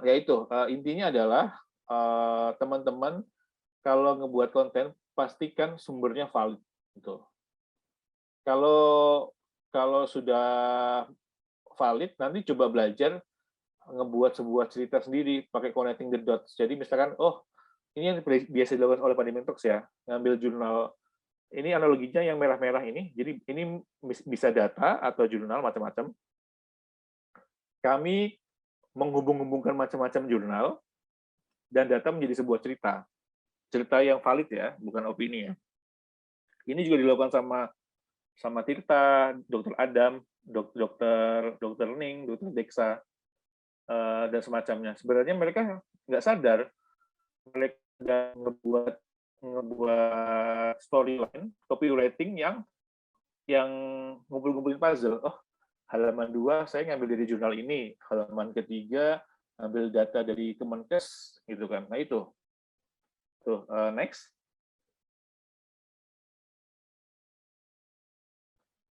Speaker 1: Yaitu intinya adalah teman-teman kalau ngebuat konten pastikan sumbernya valid gitu. Kalau sudah valid, nanti coba belajar ngebuat sebuah cerita sendiri pakai connecting the dots. Jadi misalkan, oh ini yang biasa dilakukan oleh Pandemic Talks ya, ngambil jurnal. Ini analoginya yang merah-merah ini. Jadi ini bisa data atau jurnal macam-macam. Kami menghubung-hubungkan macam-macam jurnal dan data menjadi sebuah cerita. Cerita yang valid ya, bukan opini ya. Ini juga dilakukan sama Tirta, Dr. Adam, Dr. Ning, Dr. Deksa, dan semacamnya. Sebenarnya mereka nggak sadar mereka ngebuat storyline, copywriting yang ngumpul-ngumpulin puzzle. Oh, halaman 2 saya ngambil dari jurnal ini, halaman ketiga ambil data dari Kemenkes, gitu kan. Nah itu. Tuh, next.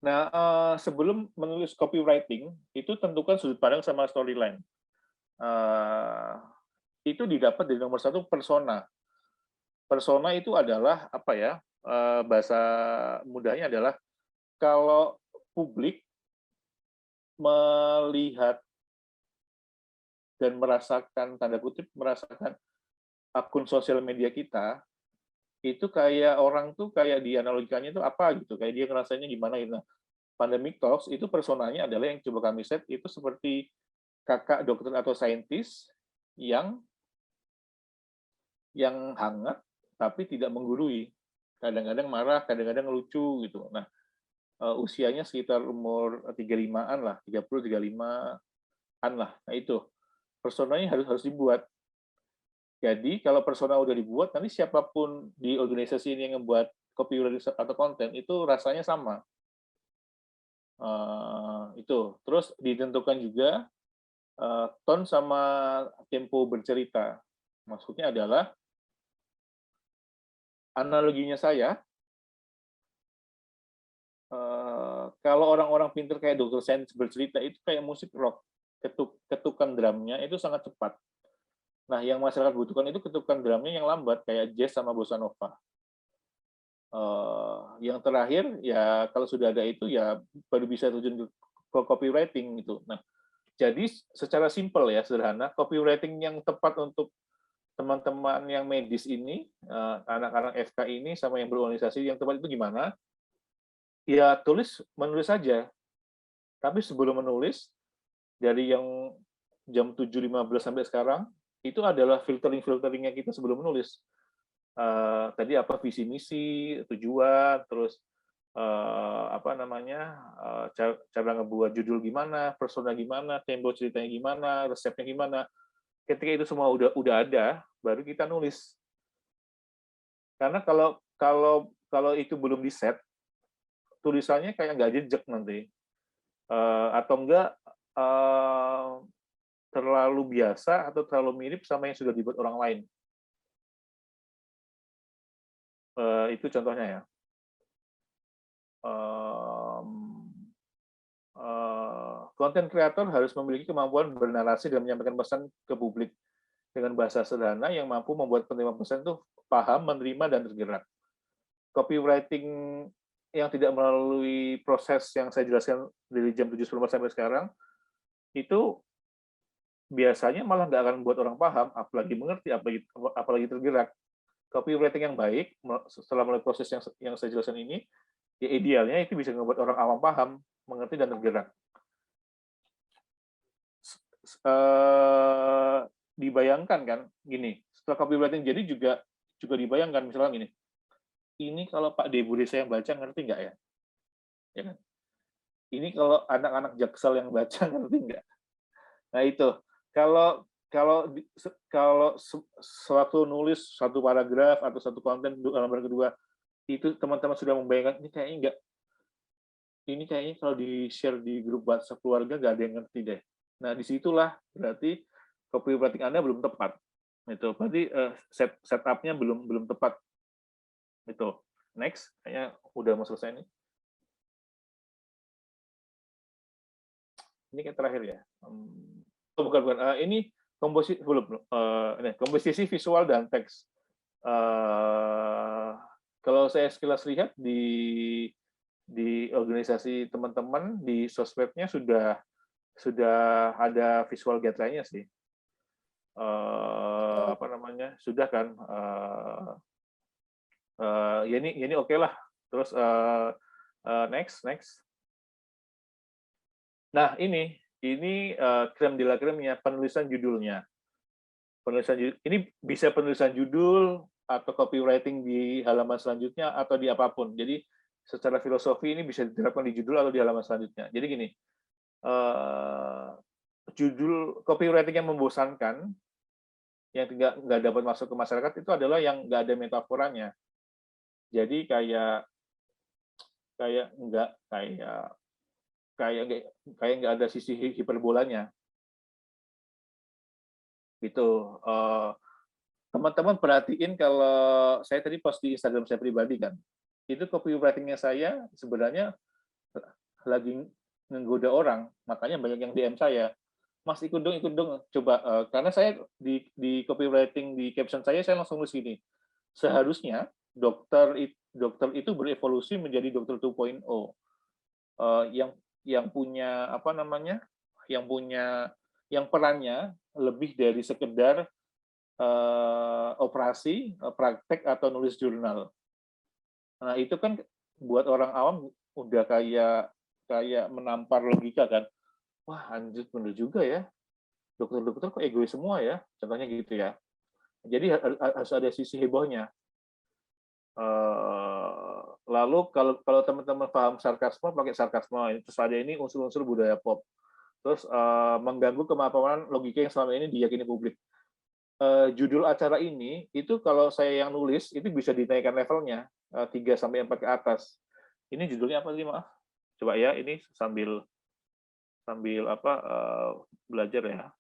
Speaker 1: Nah, sebelum menulis copywriting, itu tentukan sudut pandang sama storyline. Itu didapat dari nomor 1 persona. Persona itu adalah apa ya? Bahasa mudahnya adalah kalau publik melihat dan merasakan, tanda kutip, merasakan akun sosial media kita, itu kayak orang tuh kayak dianalogikannya itu apa gitu, kayak dia ngerasanya gimana gitu. Nah, Pandemic Talks itu personanya adalah yang coba kami set itu seperti kakak dokter atau saintis yang hangat tapi tidak menggurui. Kadang-kadang marah, kadang-kadang lucu gitu. Nah, usianya sekitar umur 35-an lah, 30 35-an lah. Nah, itu. Personanya harus dibuat. Jadi kalau persona udah dibuat, nanti siapapun di organisasi ini yang membuat copywriting atau konten itu rasanya sama. Itu. Terus ditentukan juga tone sama tempo bercerita. Maksudnya adalah analoginya saya, kalau orang-orang pintar kayak Dr. Sainz bercerita itu kayak musik rock, ketukan drumnya itu sangat cepat. Nah, yang masyarakat butuhkan itu ketukan drumnya yang lambat, kayak jazz sama bossa nova. Yang terakhir ya kalau sudah ada itu ya baru bisa terjun ke copywriting gitu. Nah, jadi secara simpel ya, sederhana, copywriting yang tepat untuk teman-teman yang medis ini, anak-anak FK ini sama yang berorganisasi yang tepat itu gimana? Ya menulis saja. Tapi sebelum menulis, dari yang jam 7.15 sampai sekarang, itu adalah filtering-filteringnya kita sebelum menulis. Tadi apa visi misi, tujuan, terus apa namanya, cara ngebuat judul gimana, persona gimana, tempo ceritanya gimana, resepnya gimana. Ketika itu semua udah ada, baru kita nulis. Karena kalau kalau kalau itu belum di set, tulisannya kayak nggak jejak nanti. Atau enggak terlalu biasa atau terlalu mirip sama yang sudah dibuat orang lain. Itu contohnya ya. Konten kreator harus memiliki kemampuan bernarasi dan menyampaikan pesan ke publik dengan bahasa sederhana yang mampu membuat penerima pesan itu paham, menerima, dan tergerak. Copywriting yang tidak melalui proses yang saya jelaskan dari jam 7.15 sampai sekarang, itu biasanya malah nggak akan membuat orang paham, apalagi mengerti, apalagi tergerak. Copywriting yang baik, setelah melalui proses yang saya jelaskan ini, ya idealnya itu bisa membuat orang awam paham, mengerti, dan tergerak. Dibayangkan kan, gini, setelah copywriting jadi juga dibayangkan, misalnya gini, ini kalau Pak Debu Desa yang baca ngerti nggak ya? Ya kan? Ini kalau anak-anak Jaksel yang baca ngerti nggak? Nah itu, kalau kalau sewaktu nulis satu paragraf atau satu konten lembar kedua, itu teman-teman sudah membayangkan ini kayaknya kalau di-share di grup WhatsApp keluarga nggak ada yang ngerti deh. Nah disitulah berarti copywriting Anda belum tepat. Itu berarti setup-nya belum tepat. Itu. Next, kayaknya udah mau selesai nih. Ini kayak terakhir ya. Bukan. Ini komposisi visual dan teks. Kalau saya sekilas lihat di organisasi teman-teman di sosmednya sudah ada visual guideline-nya sih. Apa namanya? Sudah kan. Ya ini oke lah. Terus next. Nah ini krem de la creme-nya, penulisan judulnya. Ini bisa penulisan judul atau copywriting di halaman selanjutnya atau di apapun. Jadi secara filosofi ini bisa diterapkan di judul atau di halaman selanjutnya. Jadi gini, judul copywriting yang membosankan, yang nggak dapat masuk ke masyarakat itu adalah yang nggak ada metaforanya. Jadi kayak nggak ada sisi hiperbolanya. Gitu. Teman-teman perhatiin kalau saya tadi post di Instagram saya pribadi kan, itu copywriting-nya saya sebenarnya lagi menggoda orang, makanya banyak yang DM saya, Mas ikut dong, coba. Karena saya di copywriting di caption saya langsung nulis gini, seharusnya dokter itu berevolusi menjadi dokter 2.0, yang punya apa namanya, yang perannya lebih dari sekedar operasi, praktek, atau nulis jurnal. Nah, itu kan buat orang awam udah kayak menampar logika kan. Wah, anjir bener juga ya. Dokter-dokter kok egois semua ya. Contohnya gitu ya. Jadi harus ada sisi hebohnya. Lalu kalau teman-teman paham sarkasme, pakai sarkasme. Terus ada ini unsur-unsur budaya pop. Terus mengganggu kemampuan logika yang selama ini diyakini publik. Judul acara ini itu kalau saya yang nulis itu bisa dinaikkan levelnya 3-4 ke atas. Ini judulnya apa sih, maaf? Coba ya, ini sambil belajar ya.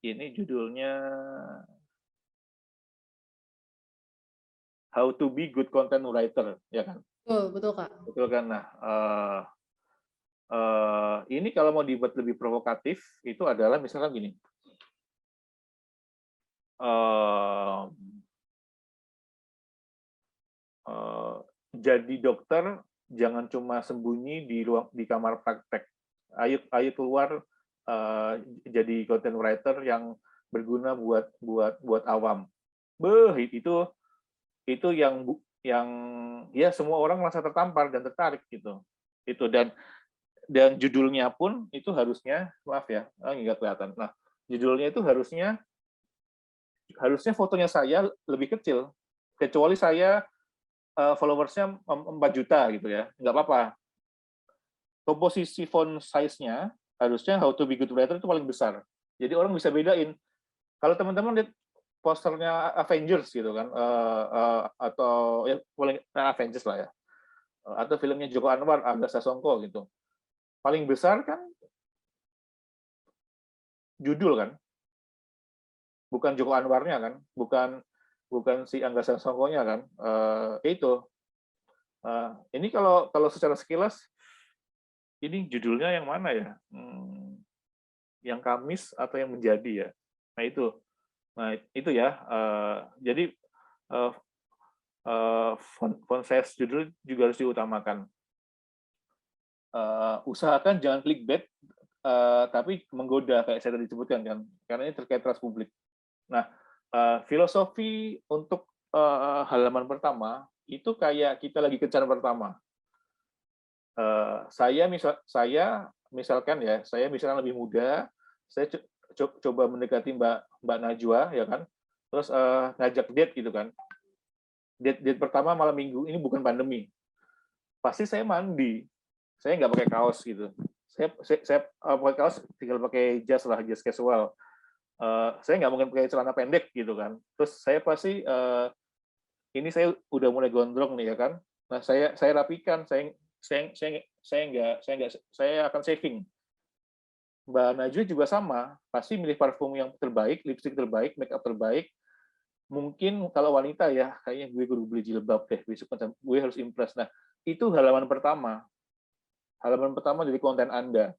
Speaker 1: Ini judulnya How to be good content writer, ya kan?
Speaker 2: Betul Kak.
Speaker 1: Betul kan? Nah, ini kalau mau dibuat lebih provokatif itu adalah misalkan gini. jadi dokter jangan cuma sembunyi di kamar praktek. Ayo keluar jadi content writer yang berguna buat awam. Itu yang ya semua orang merasa tertampar dan tertarik gitu. Dan judulnya pun itu harusnya, maaf ya, nggak kelihatan. Nah, judulnya itu harusnya fotonya saya lebih kecil, kecuali saya followersnya 4 juta gitu ya, nggak apa-apa. Komposisi font size-nya harusnya How to be Good Writer itu paling besar. Jadi orang bisa bedain. Kalau teman-teman lihat posternya Avengers gitu kan, atau ya paling Avengers lah ya, atau filmnya Joko Anwar, Arga Sasongko gitu, paling besar kan judul kan, bukan Joko Anwarnya kan, bukan si Angga Sasongko-nya kan, itu. Ini kalau secara sekilas, ini judulnya yang mana ya? Yang Kamis atau yang Menjadi ya? Nah itu ya. Jadi font size judul juga harus diutamakan. Usahakan jangan clickbait, tapi menggoda kayak saya tadi sebutkan kan, karena ini terkait trust publik. Nah, filosofi untuk halaman pertama itu kayak kita lagi kencan pertama. Saya misalkan ya, saya misalnya lebih muda, saya coba mendekati Mbak Najwa ya kan, terus ngajak date gitu kan. Date pertama malam minggu, ini bukan pandemi. Pasti saya mandi, saya nggak pakai kaos gitu. Saya pakai kaos tinggal pakai jas lah, jas casual. Saya nggak mungkin pakai celana pendek gitu kan. Terus saya pasti ini saya udah mulai gondrong nih ya kan. Nah saya rapikan, saya akan saving. Mbak Najwa juga sama, pasti milih parfum yang terbaik, lipstick terbaik, makeup terbaik. Mungkin kalau wanita ya, kayaknya gue kudu beli jilbab deh, besok gue harus impress. Nah, itu halaman pertama. Halaman pertama dari konten Anda.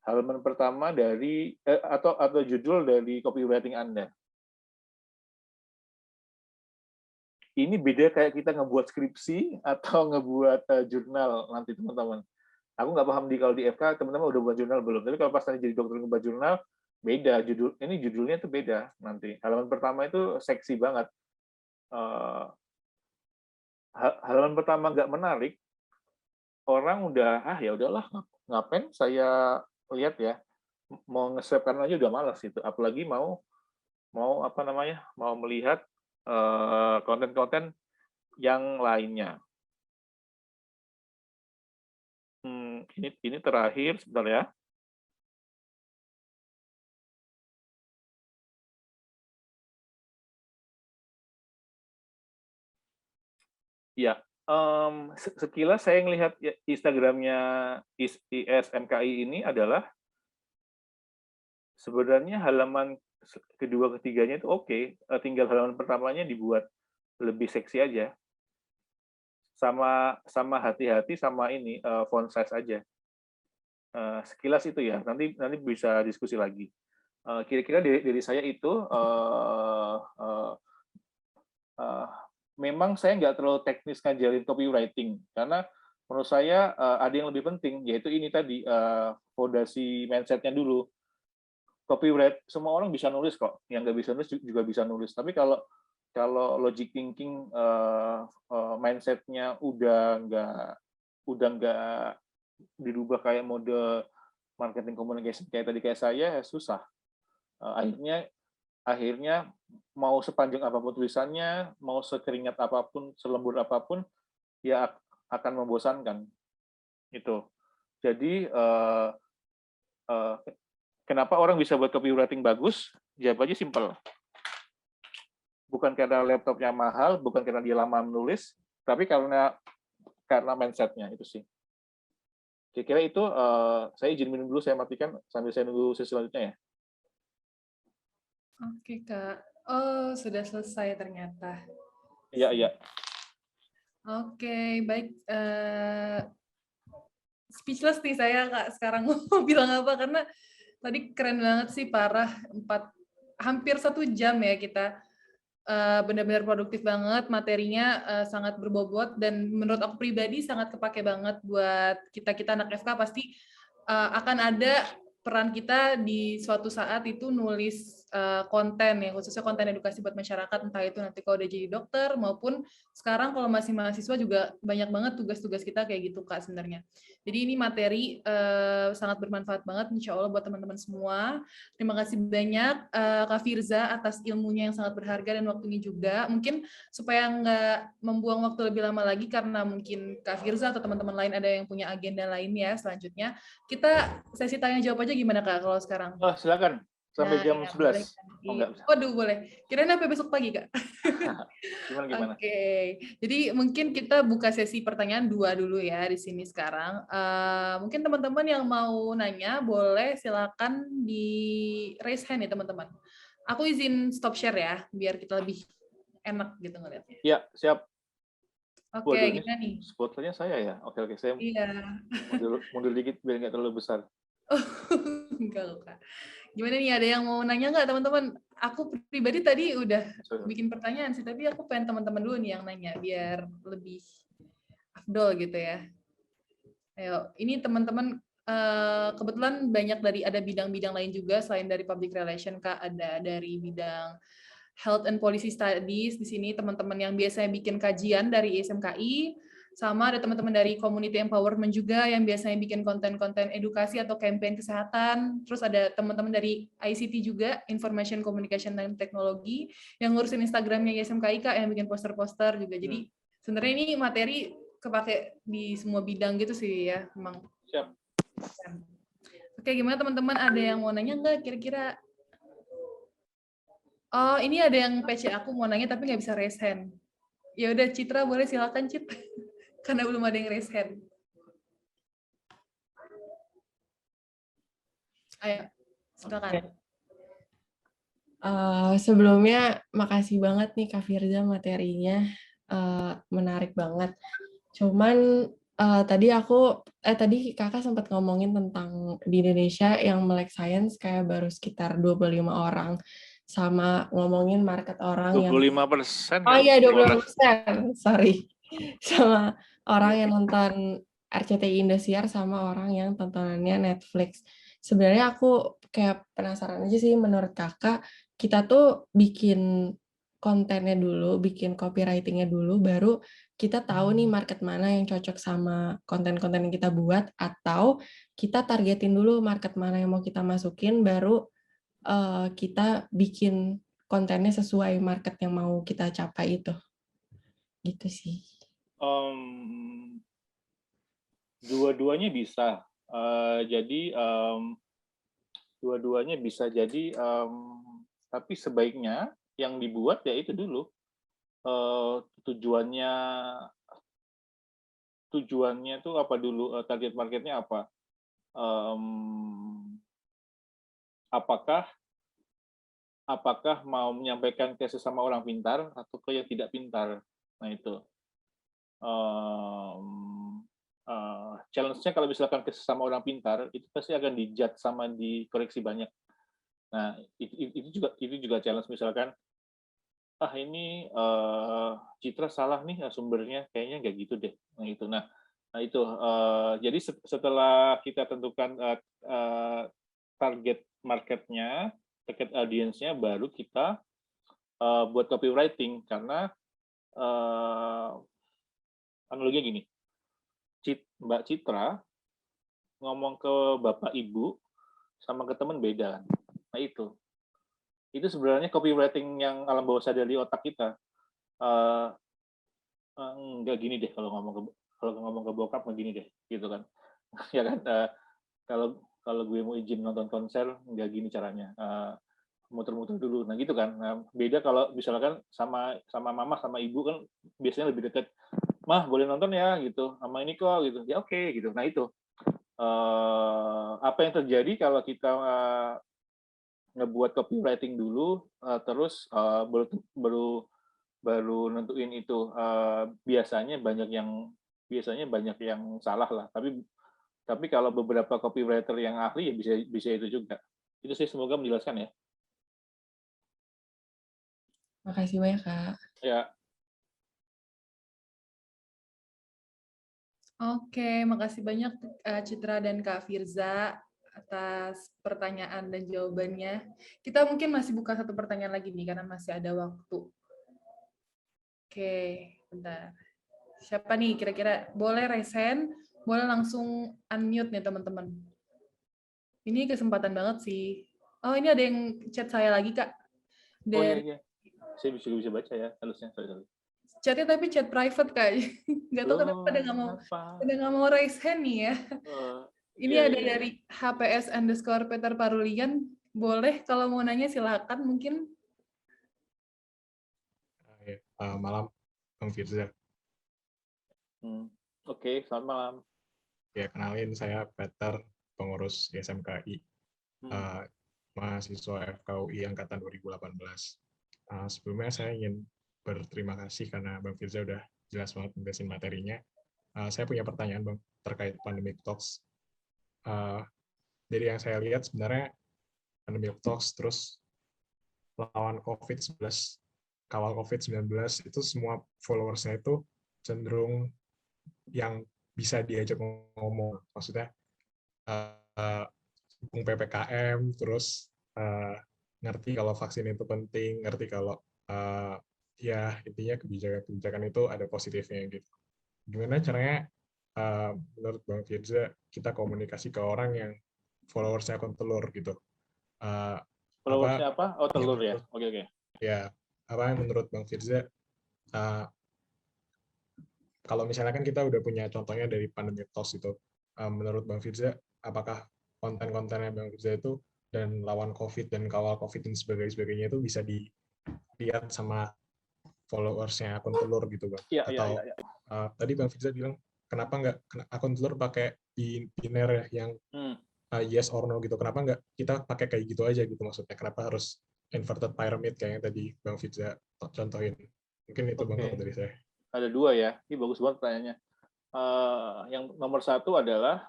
Speaker 1: Halaman pertama dari atau judul dari copywriting Anda. Ini beda kayak kita ngebuat skripsi atau ngebuat jurnal nanti teman-teman. Aku nggak paham kalau di FK teman-teman udah buat jurnal belum. Tapi kalau pas nanti jadi dokter ngebuat jurnal, beda judulnya itu beda nanti. Halaman pertama itu seksi banget. Halaman pertama nggak menarik, orang udah ya udahlah, ngapain saya lihat ya, mau nge-save kan aja udah malas gitu. Apalagi mau melihat konten-konten yang lainnya. Ini terakhir sebentar ya. Ya, sekilas saya ngelihat Instagramnya ISMKI ini adalah sebenarnya halaman kedua ketiganya itu oke, tinggal halaman pertamanya dibuat lebih seksi aja. Sama hati-hati sama ini font size aja. Sekilas itu ya, nanti bisa diskusi lagi. Kira-kira dari saya itu memang saya nggak terlalu teknis ngajarin copywriting, karena menurut saya ada yang lebih penting, yaitu ini tadi, fondasi mindset-nya dulu. Copywriting, semua orang bisa nulis kok, yang nggak bisa nulis juga bisa nulis. Tapi kalau logic thinking, mindset-nya udah nggak dirubah kayak mode marketing communication kayak tadi kayak saya, susah. Akhirnya mau sepanjang apapun tulisannya, mau sekeringat apapun, selembur apapun, ya akan membosankan. Itu. Jadi kenapa orang bisa buat copywriting bagus? Jawabannya simpel. Bukan karena laptopnya mahal, bukan karena dia lama menulis, tapi karena mindset-nya itu sih. Kira-kira itu saya izin minum dulu, saya matikan sambil saya nunggu sesi selanjutnya ya.
Speaker 2: Oke, Kak. Oh, sudah selesai ternyata.
Speaker 1: Iya.
Speaker 2: Oke, baik. Speechless nih saya, Kak, sekarang mau bilang apa, karena tadi keren banget sih, parah. Hampir 1 jam ya kita benar-benar produktif banget, materinya sangat berbobot, dan menurut aku pribadi sangat kepake banget buat kita-kita anak FK. Pasti akan ada peran kita di suatu saat itu nulis konten ya, khususnya konten edukasi buat masyarakat, entah itu nanti kalau udah jadi dokter maupun sekarang kalau masih mahasiswa juga banyak banget tugas-tugas kita kayak gitu Kak sebenarnya. Jadi ini materi sangat bermanfaat banget insya Allah buat teman-teman semua. Terima kasih banyak Kak Firza atas ilmunya yang sangat berharga dan waktunya juga. Mungkin supaya nggak membuang waktu lebih lama lagi karena mungkin Kak Firza atau teman-teman lain ada yang punya agenda lain ya selanjutnya. Kita sesi tanya jawab aja gimana Kak kalau sekarang?
Speaker 1: Oh, silakan. Sampai jam
Speaker 2: Ya,
Speaker 1: 11. Oh, enggak bisa.
Speaker 2: Waduh, boleh. Kirain sampai besok pagi, Kak.
Speaker 1: Gimana?
Speaker 2: Oke. Jadi mungkin kita buka sesi pertanyaan 2 dulu ya di sini sekarang. Mungkin teman-teman yang mau nanya boleh silakan di raise hand ya teman-teman. Aku izin stop share ya, biar kita lebih enak gitu ngeliatnya.
Speaker 1: Ya, siap.
Speaker 2: Oke,
Speaker 1: Waduh, ini
Speaker 2: gimana nih?
Speaker 1: spotlightnya saya ya. Oke, saya
Speaker 2: Iya.
Speaker 1: mundur dikit biar nggak terlalu besar.
Speaker 2: Enggak loh, Kak. Gimana nih, ada yang mau nanya nggak teman-teman? Aku pribadi tadi udah bikin pertanyaan sih, tapi aku pengen teman-teman dulu nih yang nanya, biar lebih afdol gitu ya. Ayo, ini teman-teman kebetulan banyak dari ada bidang-bidang lain juga selain dari public relation Kak, ada dari bidang health and policy studies di sini teman-teman yang biasanya bikin kajian dari ISMKI, sama ada teman-teman dari community empowerment juga yang biasanya bikin konten-konten edukasi atau campaign kesehatan. Terus ada teman-teman dari ICT juga, Information Communication and Technology, yang ngurusin Instagramnya ISMKI Kak, yang bikin poster-poster juga. Jadi sebenarnya ini materi kepake di semua bidang gitu sih ya, memang.
Speaker 1: Siap.
Speaker 2: Oke, gimana teman-teman? Ada yang mau nanya nggak kira-kira? Oh, ini ada yang PC aku mau nanya tapi nggak bisa raise hand. Ya udah, Citra boleh silakan Cit, karena belum ada yang raise hand. Ayo, silakan.
Speaker 3: Sebelumnya makasih banget nih Kak Firza, materinya menarik banget. Cuman tadi kakak sempat ngomongin tentang di Indonesia yang melek science kayak baru sekitar 25 orang, sama ngomongin market orang
Speaker 1: 25%.
Speaker 3: Oh iya, 25%, sorry. Sama orang yang nonton RCTI Indosiar sama orang yang tontonannya Netflix. Sebenarnya aku kayak penasaran aja sih, menurut kakak, kita tuh bikin kontennya dulu, bikin copywriting-nya dulu, baru kita tahu nih market mana yang cocok sama konten-konten yang kita buat, atau kita targetin dulu market mana yang mau kita masukin, baru kita bikin kontennya sesuai market yang mau kita capai itu. Gitu sih.
Speaker 1: Dua-duanya bisa. Jadi dua-duanya bisa jadi, tapi sebaiknya yang dibuat ya itu dulu. Tujuannya tuh apa dulu, target marketnya apa? Apakah mau menyampaikan ke sesama orang pintar atau ke yang tidak pintar? Nah itu. Challenge-nya kalau misalkan ke sesama orang pintar, itu pasti akan dijudge sama dikoreksi banyak. Nah, itu juga challenge, misalkan, ini Citra salah nih sumbernya, kayaknya nggak gitu deh. Nah itu. Jadi setelah kita tentukan target marketnya, target audience-nya, baru kita buat copywriting, karena analoginya gini, Mbak Citra ngomong ke Bapak Ibu sama ke teman beda kan. Nah itu sebenarnya copywriting yang alam bawah sadar di otak kita. Nggak gini deh kalau ngomong ke bokap nggak gini deh, gitu kan. Ya kan, kalau gue mau izin nonton konser nggak gini caranya, muter-muter dulu. Nah gitu kan. Nah, beda kalau misalkan sama mama sama ibu kan biasanya lebih dekat. Mah boleh nonton ya gitu, sama ini kok gitu. Ya oke gitu. Nah itu apa yang terjadi kalau kita ngebuat copywriting dulu, terus baru nentuin itu. Biasanya banyak yang salah lah. Tapi kalau beberapa copywriter yang ahli ya bisa itu juga. Itu sih, semoga menjelaskan ya.
Speaker 3: Makasih banyak, Kak.
Speaker 1: Ya,
Speaker 2: Oke, makasih banyak Citra dan Kak Firza atas pertanyaan dan jawabannya. Kita mungkin masih buka satu pertanyaan lagi nih karena masih ada waktu. Oke, bentar. Siapa nih kira-kira? Boleh resen, boleh langsung unmute nih teman-teman. Ini kesempatan banget sih. Oh, ini ada yang chat saya lagi, Kak.
Speaker 1: oh iya,
Speaker 2: Dari
Speaker 1: iya. Saya bisa baca ya, harusnya. Sorry.
Speaker 2: chatnya tapi chat private, Kak. Nggak tahu kenapa
Speaker 1: Loh,
Speaker 2: pada nggak mau raise hand nih ya. Ini
Speaker 1: Iya,
Speaker 2: ada
Speaker 1: iya.
Speaker 2: dari HPS_Peter Parulian. Boleh kalau mau nanya silakan mungkin.
Speaker 4: Malam, Bang Firza.
Speaker 1: Oke, selamat malam.
Speaker 4: Ya, kenalin saya Peter, pengurus SMKI, mahasiswa FKUI Angkatan 2018. Sebelumnya saya ingin berterima kasih karena Bang Firza udah jelas banget menjelaskan materinya. Saya punya pertanyaan, Bang, terkait Pandemic Talks. Dari yang saya lihat sebenarnya Pandemic Talks terus lawan COVID-19, kawal COVID-19 itu semua followersnya itu cenderung yang bisa diajak ngomong, maksudnya dukung PPKM, terus ngerti kalau vaksin itu penting, ngerti kalau ya intinya kebijakan itu ada positifnya gitu. Gimana caranya menurut Bang Firza kita komunikasi ke orang yang followersnya akun telur gitu?
Speaker 1: Followersnya apa? Oh, telur ya. Oke.
Speaker 4: Ya, apa yang menurut Bang Firza? Kalau misalnya kan kita udah punya contohnya dari Pandemic Talks itu, menurut Bang Firza, apakah konten-kontennya Bang Firza itu dan lawan COVID dan kawal COVID dan sebagainya itu bisa dilihat sama followersnya akun telur gitu, Bang?
Speaker 1: Iya.
Speaker 4: Tadi Bang Firza bilang, kenapa nggak akun telur pakai biner yang yes or no gitu? Kenapa nggak kita pakai kayak gitu aja gitu maksudnya? Kenapa harus inverted pyramid kayak yang tadi Bang Firza contohin? Mungkin itu Bang kalau dari saya.
Speaker 1: Ada dua ya, ini bagus banget pertanyaannya. Yang nomor satu adalah,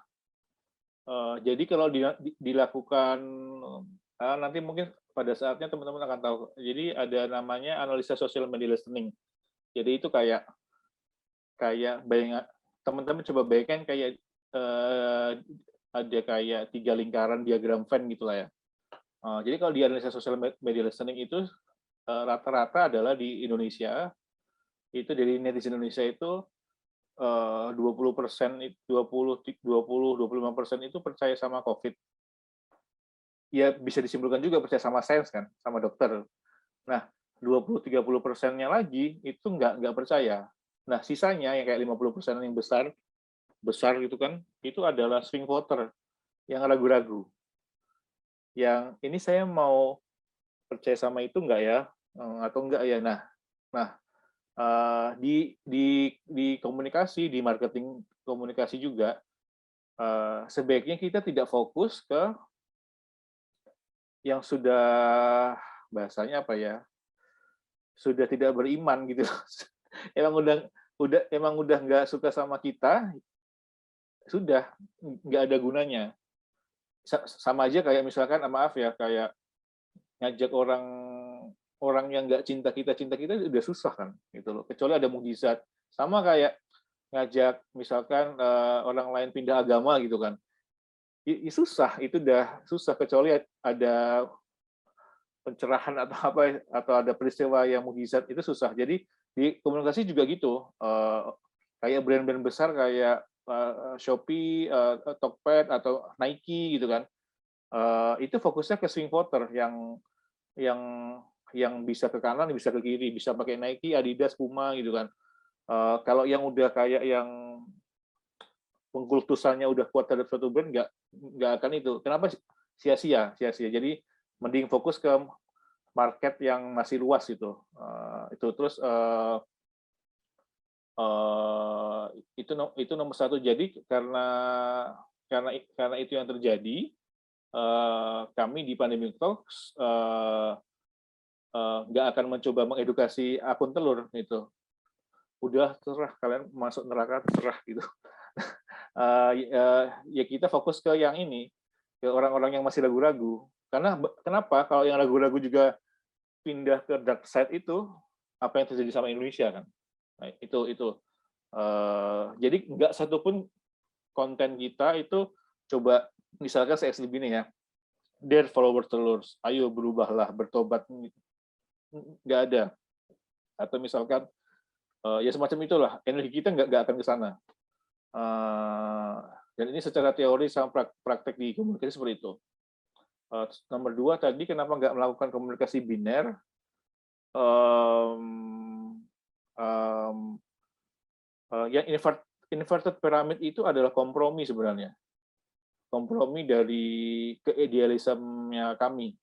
Speaker 1: jadi kalau dilakukan, nanti mungkin pada saatnya teman-teman akan tahu. Jadi ada namanya analisa social media listening. Jadi itu kayak teman-teman coba bayangkan kayak ada kayak 3 lingkaran diagram Venn gitulah ya. Jadi kalau di analisa social media listening itu rata-rata adalah di Indonesia, itu dari netizen Indonesia itu 20%, 25% itu percaya sama COVID. Ya bisa disimpulkan juga percaya sama sains kan, sama dokter. Nah, 20-30%-nya lagi itu nggak percaya. Nah, sisanya yang kayak 50% yang besar gitu kan, itu adalah swing voter yang ragu-ragu. Yang ini saya mau percaya sama itu nggak ya, atau enggak ya. Nah, di komunikasi, di marketing komunikasi juga, sebaiknya kita tidak fokus ke yang sudah, bahasanya apa ya, sudah tidak beriman gitu. Emang udah nggak suka sama kita, sudah nggak ada gunanya. Sama aja kayak misalkan, maaf ya, kayak ngajak orang yang nggak cinta kita udah susah kan gitu loh, kecuali ada mukjizat. Sama kayak ngajak misalkan orang lain pindah agama gitu kan, susah, itu udah susah, kecuali ada pencerahan atau apa, atau ada peristiwa yang mukjizat, itu susah. Jadi di komunikasi juga gitu, kayak brand-brand besar kayak Shopee, Tokped atau Nike gitu kan, itu fokusnya ke swing voter yang bisa ke kanan, bisa ke kiri, bisa pakai Nike, Adidas, Puma gitu kan. Kalau yang udah kayak yang pengkultusannya udah kuat terhadap suatu brand, nggak akan itu. Kenapa? Sia-sia. Jadi mending fokus ke market yang masih luas itu. Itu terus itu nomor satu. Jadi karena itu yang terjadi, kami di Pandemic Talks nggak akan mencoba mengedukasi akun telur itu. Udah terserah kalian masuk neraka, terserah gitu. Ya kita fokus ke yang ini, ke orang-orang yang masih ragu-ragu. Karena kenapa? Kalau yang ragu-ragu juga pindah ke dark side itu apa yang terjadi sama Indonesia kan. Nah, itu. Jadi nggak satupun konten kita itu coba misalkan saya begini ya, dear follower telurs, ayo berubahlah, bertobat, nggak ada. Atau misalkan ya semacam itulah, energi kita nggak akan ke sana. Dan ini secara teori sama praktek di komunikasi seperti itu. Nomor 2 tadi, kenapa nggak melakukan komunikasi biner? Yang inverted pyramid itu adalah kompromi sebenarnya. Kompromi dari keidealismenya kami.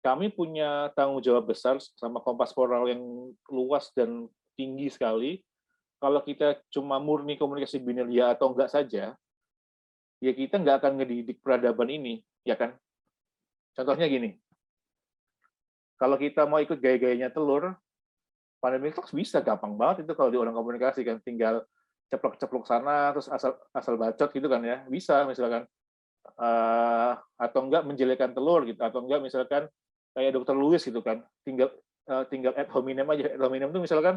Speaker 1: Kami punya tanggung jawab besar sama kompas moral yang luas dan tinggi sekali. Kalau kita cuma murni komunikasi biner ya atau enggak saja, ya kita nggak akan ngedidik peradaban ini, ya kan? Contohnya gini, kalau kita mau ikut gaya-gayanya telur, Pandemic Talks bisa gampang banget itu kalau di orang komunikasi kan, tinggal ceplok-ceplok sana terus asal bacot gitu kan ya, bisa misalkan. Atau enggak menjelekkan telur gitu, atau enggak misalkan kayak Dr. Lewis gitu kan, tinggal ad hominem aja. Ad hominem itu misalkan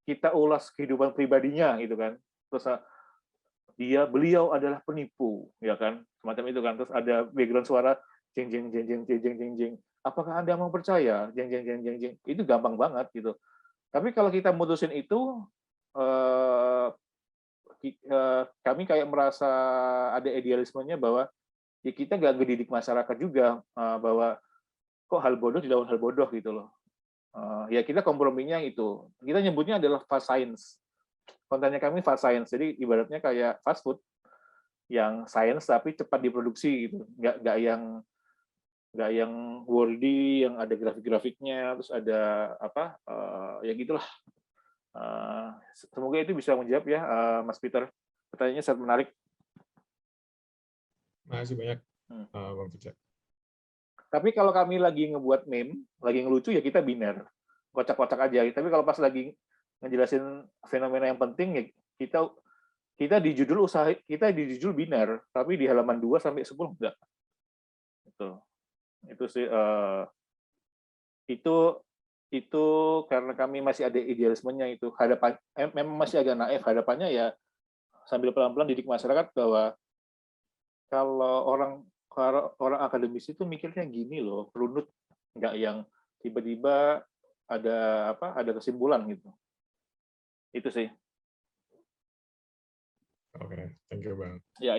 Speaker 1: kita ulas kehidupan pribadinya gitu kan, terus beliau adalah penipu, ya kan, semacam itu kan, terus ada background suara jeng jeng jeng jeng jeng jeng jeng, apakah Anda mau percaya, jeng jeng jeng jeng jeng, itu gampang banget gitu. Tapi kalau kita mutusin itu, kami kayak merasa ada idealismenya bahwa ya kita nggak ngedidik masyarakat juga, bahwa kok hal bodoh dilawan hal bodoh gitu loh. Ya kita komprominya itu, kita nyebutnya adalah fast science. Kontennya kami fast science, jadi ibaratnya kayak fast food yang science tapi cepat diproduksi gitu, nggak yang wordy, yang ada grafik-grafiknya, terus ada apa, ya gitulah. Semoga itu bisa menjawab ya, Mas Peter. Pertanyaannya sangat menarik.
Speaker 4: Makasih banyak, Bang Firza.
Speaker 1: Tapi kalau kami lagi ngebuat meme, lagi ngelucu ya kita biner, kocak-kocak aja. Tapi kalau pas lagi ngejelasin fenomena yang penting ya kita di judul biner, tapi di halaman 2 sampai 10 enggak. Itu sih itu karena kami masih ada idealismenya itu. Memang masih agak naif, hadapannya ya sambil pelan-pelan didik masyarakat bahwa kalau orang akademis itu mikirnya gini loh, runut, nggak yang tiba-tiba ada kesimpulan gitu. Itu sih.
Speaker 4: Oke, thank you Bang.
Speaker 1: Ya.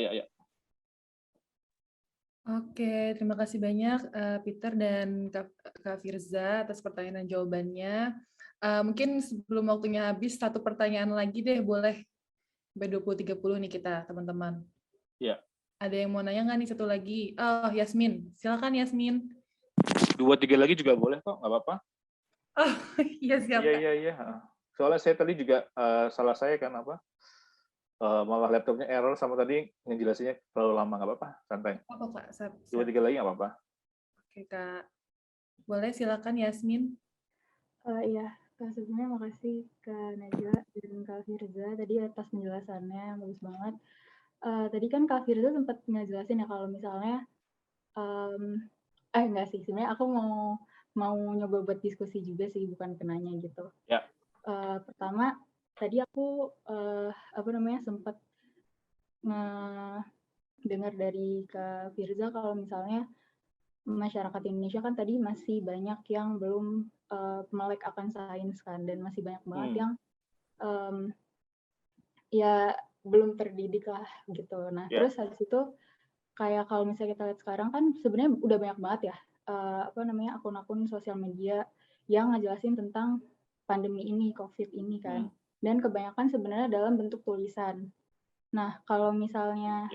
Speaker 2: Oke, terima kasih banyak Peter dan Kak Firza atas pertanyaan dan jawabannya. Mungkin sebelum waktunya habis, satu pertanyaan lagi deh, boleh? Sampai 20.30 nih kita, teman-teman.
Speaker 1: Ya.
Speaker 2: Ada yang mau nanya nggak nih satu lagi? Oh, Yasmin. Silakan Yasmin.
Speaker 1: 2-3 lagi juga boleh kok, nggak apa-apa.
Speaker 2: Oh, iya siap.
Speaker 1: Iya. Soalnya saya tadi juga salah saya kan malah laptopnya error sama tadi ngejelasinnya terlalu lama, nggak apa-apa, santai.
Speaker 2: Apa Kak?
Speaker 1: 2-3 lagi nggak apa-apa.
Speaker 2: Oke Kak. Boleh silakan Yasmin.
Speaker 5: Iya, sebelumnya makasih Kak Najwa dan Kak Firza tadi atas penjelasannya, bagus banget. Tadi kan Kak Firza sempat ngejelasin ya kalau misalnya, enggak sih, sebenarnya aku mau nyoba buat diskusi juga sih, bukan penanya gitu.
Speaker 1: Ya.
Speaker 5: Pertama, tadi aku sempat dengar dari Kak Firza kalau misalnya masyarakat Indonesia kan tadi masih banyak yang belum melek akan sains kan, dan masih banyak banget yang ya belum terdidik lah gitu. Nah, terus habis itu kayak kalau misalnya kita lihat sekarang kan sebenarnya udah banyak banget ya akun-akun sosial media yang ngejelasin tentang pandemi ini, COVID ini kan. Dan kebanyakan sebenarnya dalam bentuk tulisan. Nah, kalau misalnya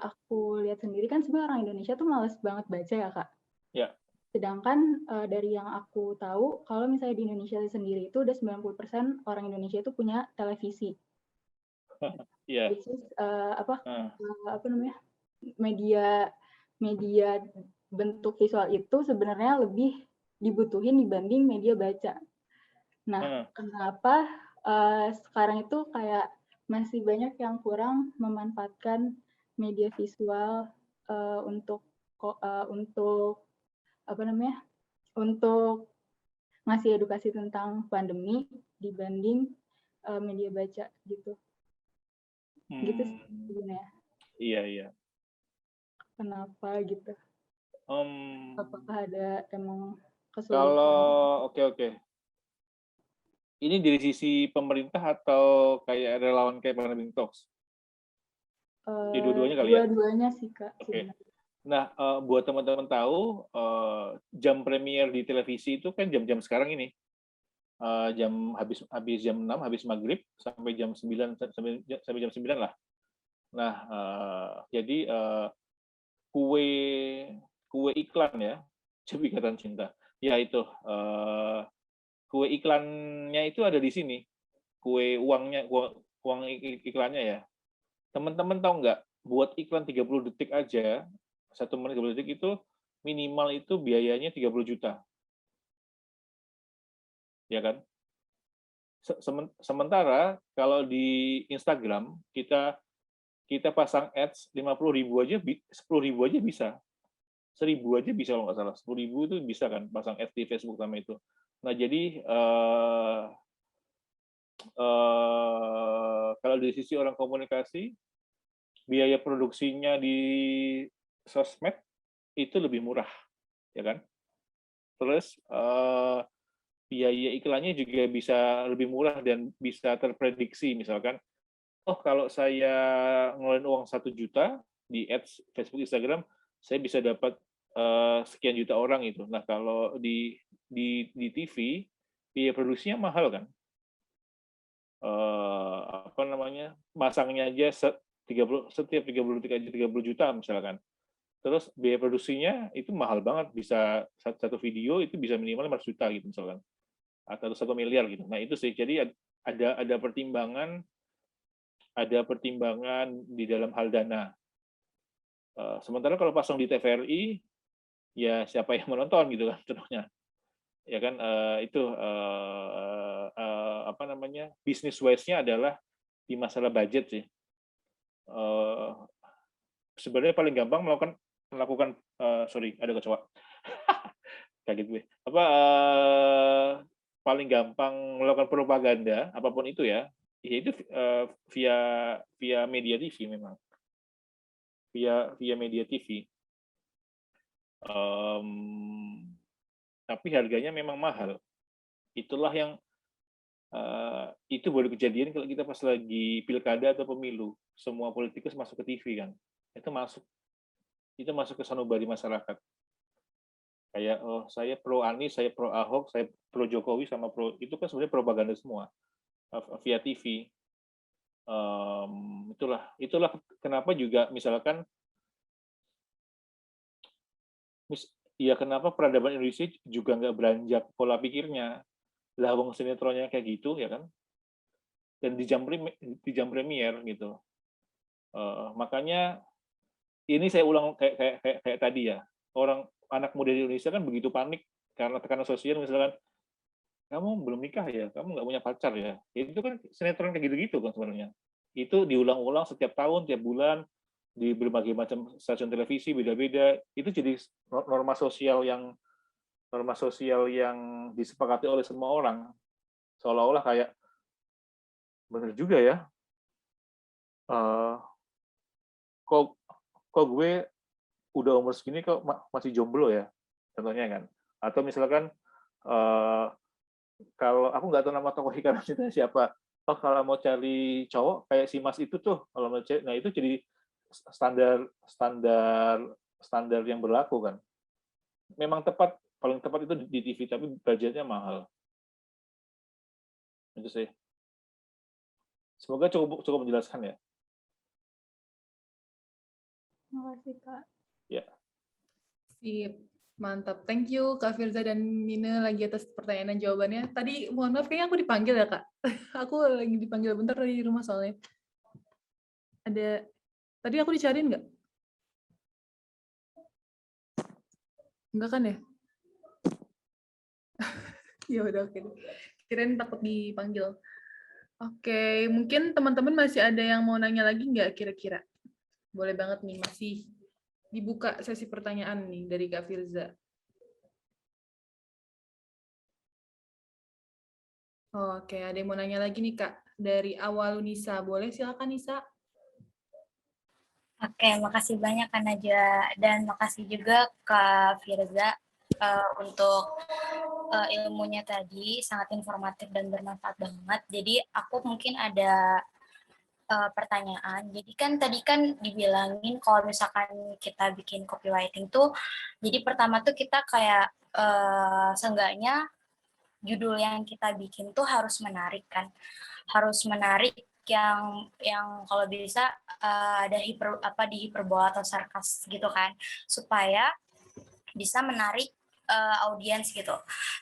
Speaker 5: aku lihat sendiri kan sebenarnya orang Indonesia tuh males banget baca ya, Kak.
Speaker 1: Ya.
Speaker 5: Sedangkan dari yang aku tahu, kalau misalnya di Indonesia sendiri itu udah 90% orang Indonesia itu punya televisi.
Speaker 1: Iya.
Speaker 5: Which is media bentuk visual itu sebenarnya lebih dibutuhin dibanding media baca. Nah, kenapa sekarang itu kayak masih banyak yang kurang memanfaatkan media visual untuk untuk untuk ngasih edukasi tentang pandemi dibanding media baca gitu. Gitu sih sebenarnya.
Speaker 1: Iya.
Speaker 5: Kenapa gitu? Apakah ada emang kesulitan?
Speaker 1: Kalau oke. Ini dari sisi pemerintah atau kayak relawan kayak Pandemic Talks? Dua-duanya kali ya?
Speaker 5: Dua-duanya sih, Kak.
Speaker 1: Oke. Nah, buat teman-teman tahu, jam premier di televisi itu kan jam-jam sekarang ini. Jam habis jam 6, habis maghrib, sampai jam 9, sampai jam 9 lah. Nah, jadi kue iklan ya, Cip Ikatan Cinta. Ya itu, kue iklannya itu ada di sini. Kue uangnya, uang iklannya ya. Teman-teman tahu nggak, buat iklan 30 detik aja, 1 menit 30 detik itu minimal itu biayanya 30 juta. Ya kan? Sementara kalau di Instagram kita pasang ads 50.000 aja, 10.000 aja bisa. 1.000 aja bisa kalau nggak salah. 10.000 itu bisa kan pasang ads di Facebook sama itu. Nah, jadi kalau dari sisi orang komunikasi, biaya produksinya di sosmed itu lebih murah, ya kan? Terus biaya iklannya juga bisa lebih murah dan bisa terprediksi. Misalkan, kalau saya ngeluarin uang 1 juta di ads Facebook, Instagram, saya bisa dapat sekian juta orang itu. Nah, kalau di TV, biaya produksinya mahal kan? Masangnya aja setiap 30 detik aja 30 juta misalkan. Terus biaya produksinya itu mahal banget, bisa satu video itu bisa minimal 500 juta gitu misalkan, atau 1 miliar gitu. Nah itu sih, jadi ada pertimbangan di dalam hal dana. Sementara kalau pasang di TVRI, ya siapa yang menonton gitu kan contohnya, ya kan. Itu business wise-nya adalah di masalah budget sih. Sebenarnya paling gampang melakukan sorry, ada kecoa. Kaget gue. Paling gampang melakukan propaganda apapun itu ya, itu via media TV memang. Via media TV. Tapi harganya memang mahal. Itulah yang itu baru kejadian kalau kita pas lagi pilkada atau pemilu, semua politikus masuk ke TV kan. Itu masuk ke sanubari masyarakat. Kayak saya pro Anies, saya pro Ahok, saya pro Jokowi sama pro, itu kan sebenarnya propaganda semua via TV. Itulah kenapa juga misalkan kenapa peradaban Indonesia juga nggak beranjak pola pikirnya. Lah wong sinetronnya kayak gitu ya kan, dan di jam premier gitu. Makanya ini saya ulang kayak tadi ya, anak muda di Indonesia kan begitu panik karena tekanan sosial, misalkan kamu belum nikah ya, kamu nggak punya pacar ya, itu kan sinetron kayak gitu-gitu kan sebenarnya. Itu diulang-ulang setiap tahun, tiap bulan di berbagai macam stasiun televisi beda-beda. Itu jadi norma sosial yang disepakati oleh semua orang, seolah-olah kayak bener juga ya, kok gue udah umur segini kok masih jomblo ya, contohnya kan. Atau misalkan kalau aku nggak tahu nama tokoh ikan itu siapa, kalau mau cari cowok kayak si Mas itu tuh, kalau mau cari, nah itu jadi standar yang berlaku kan. Memang paling tepat itu di TV, tapi budgetnya mahal. Itu sih. Semoga cukup menjelaskan ya.
Speaker 5: Terima kasih, Kak.
Speaker 1: Ya.
Speaker 2: Sip. Mantap. Thank you Kak Firza dan Nina lagi atas pertanyaan dan jawabannya. Tadi mohon maaf kayaknya aku dipanggil ya, Kak. Aku lagi dipanggil bentar di rumah soalnya. Tadi aku dicariin nggak? Enggak kan ya? Ya udah, oke. Kirain takut dipanggil. Oke, mungkin teman-teman masih ada yang mau nanya lagi nggak kira-kira? Boleh banget nih, masih dibuka sesi pertanyaan nih dari Kak Firza. Oke, ada yang mau nanya lagi nih Kak. Dari awal Nisa, boleh silakan Nisa.
Speaker 6: Oke, makasih banyak Kak Najwa dan makasih juga Kak Firza untuk ilmunya tadi, sangat informatif dan bermanfaat banget. Jadi aku mungkin ada pertanyaan. Jadi kan tadi kan dibilangin kalau misalkan kita bikin copywriting tuh, jadi pertama tuh kita kayak seenggaknya judul yang kita bikin tuh harus menarik kan, harus menarik yang kalau bisa ada hiperbola atau sarkas gitu kan, supaya bisa menarik audiens gitu.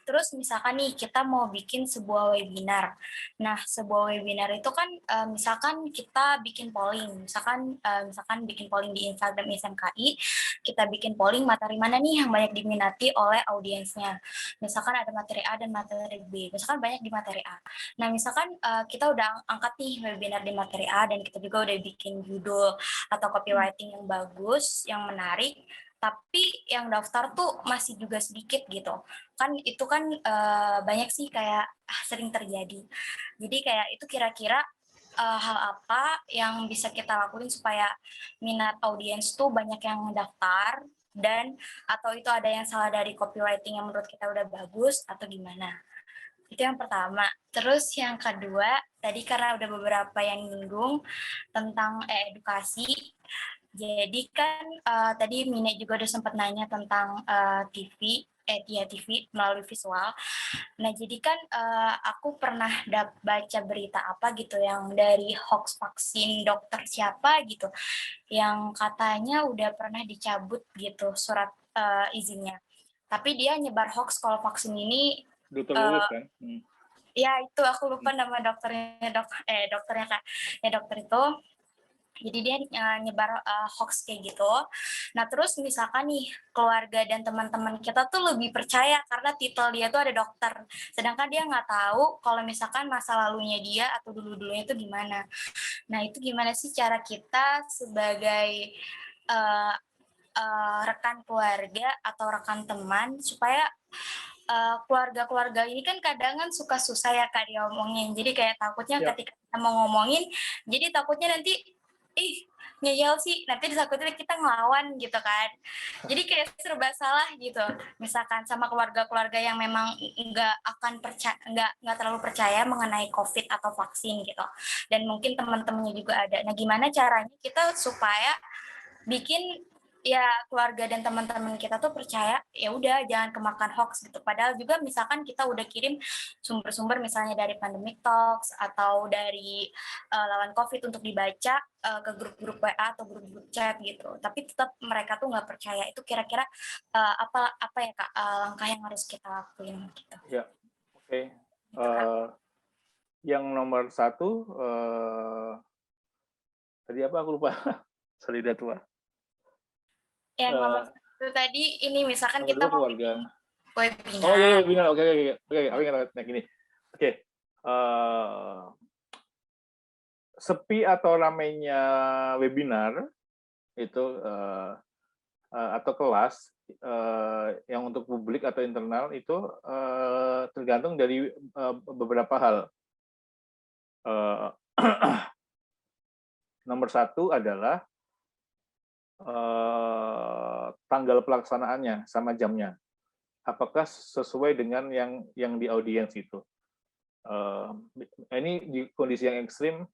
Speaker 6: Terus misalkan nih kita mau bikin sebuah webinar. Nah, sebuah webinar itu kan misalkan kita bikin polling, misalkan bikin polling di Instagram SMKI, kita bikin polling materi mana nih yang banyak diminati oleh audiensnya. Misalkan ada materi A dan materi B. Misalkan banyak di materi A. Nah, misalkan kita udah angkat nih webinar di materi A dan kita juga udah bikin judul atau copywriting yang bagus, yang menarik, tapi yang daftar tuh masih juga sedikit gitu kan. Itu kan banyak sih kayak sering terjadi. Jadi kayak itu kira-kira hal apa yang bisa kita lakuin supaya minat audiens tuh banyak yang daftar, dan atau itu ada yang salah dari copywriting yang menurut kita udah bagus atau gimana. Itu yang pertama. Terus yang kedua, tadi karena udah beberapa yang nyinggung tentang edukasi. Jadi kan tadi Mine juga udah sempat nanya tentang TV melalui visual. Nah, jadi kan aku pernah baca berita apa gitu yang dari hoax vaksin dokter siapa gitu, yang katanya udah pernah dicabut gitu surat izinnya. Tapi dia nyebar hoax kalau vaksin ini
Speaker 1: Dokter Lulus kan?
Speaker 6: Ya itu aku lupa nama dokternya dokternya Kak. Ya dokter itu. Jadi dia nyebar hoax kayak gitu. Nah terus misalkan nih keluarga dan teman-teman kita tuh lebih percaya karena titel dia tuh ada dokter. Sedangkan dia nggak tahu kalau misalkan masa lalunya dia atau dulu-dulunya itu gimana. Nah itu gimana sih cara kita sebagai rekan keluarga atau rekan teman supaya keluarga-keluarga ini kan kadang kan suka susah ya Kak diomongin. Jadi kayak takutnya ketika kita mau ngomongin, jadi takutnya nanti ngeyel sih, nanti disakutnya kita ngelawan gitu kan. Jadi kayak serba salah gitu. Misalkan sama keluarga-keluarga yang memang nggak terlalu percaya mengenai COVID atau vaksin gitu. Dan mungkin teman-temannya juga ada. Nah, gimana caranya kita supaya bikin ya keluarga dan teman-teman kita tuh percaya, ya udah jangan kemakan hoax gitu. Padahal juga misalkan kita udah kirim sumber-sumber misalnya dari Pandemic Talks atau dari lawan COVID untuk dibaca ke grup-grup WA atau grup-grup chat gitu. Tapi tetap mereka tuh nggak percaya. Itu kira-kira apa ya Kak langkah yang harus kita lakuin gitu.
Speaker 1: Ya, oke. Yang nomor satu tadi apa aku lupa. Sorry udah tua.
Speaker 6: Yang nomor satu tadi ini misalkan kita mau
Speaker 1: keluarga.
Speaker 6: Webinar.
Speaker 1: Oh iya, webinar. Oke. Aku ingat gini. Oke. Sepi atau ramainya webinar itu atau kelas yang untuk publik atau internal itu tergantung dari beberapa hal. Nomor satu adalah tanggal pelaksanaannya sama jamnya. Apakah sesuai dengan yang di audiens itu? Ini di kondisi yang ekstrim,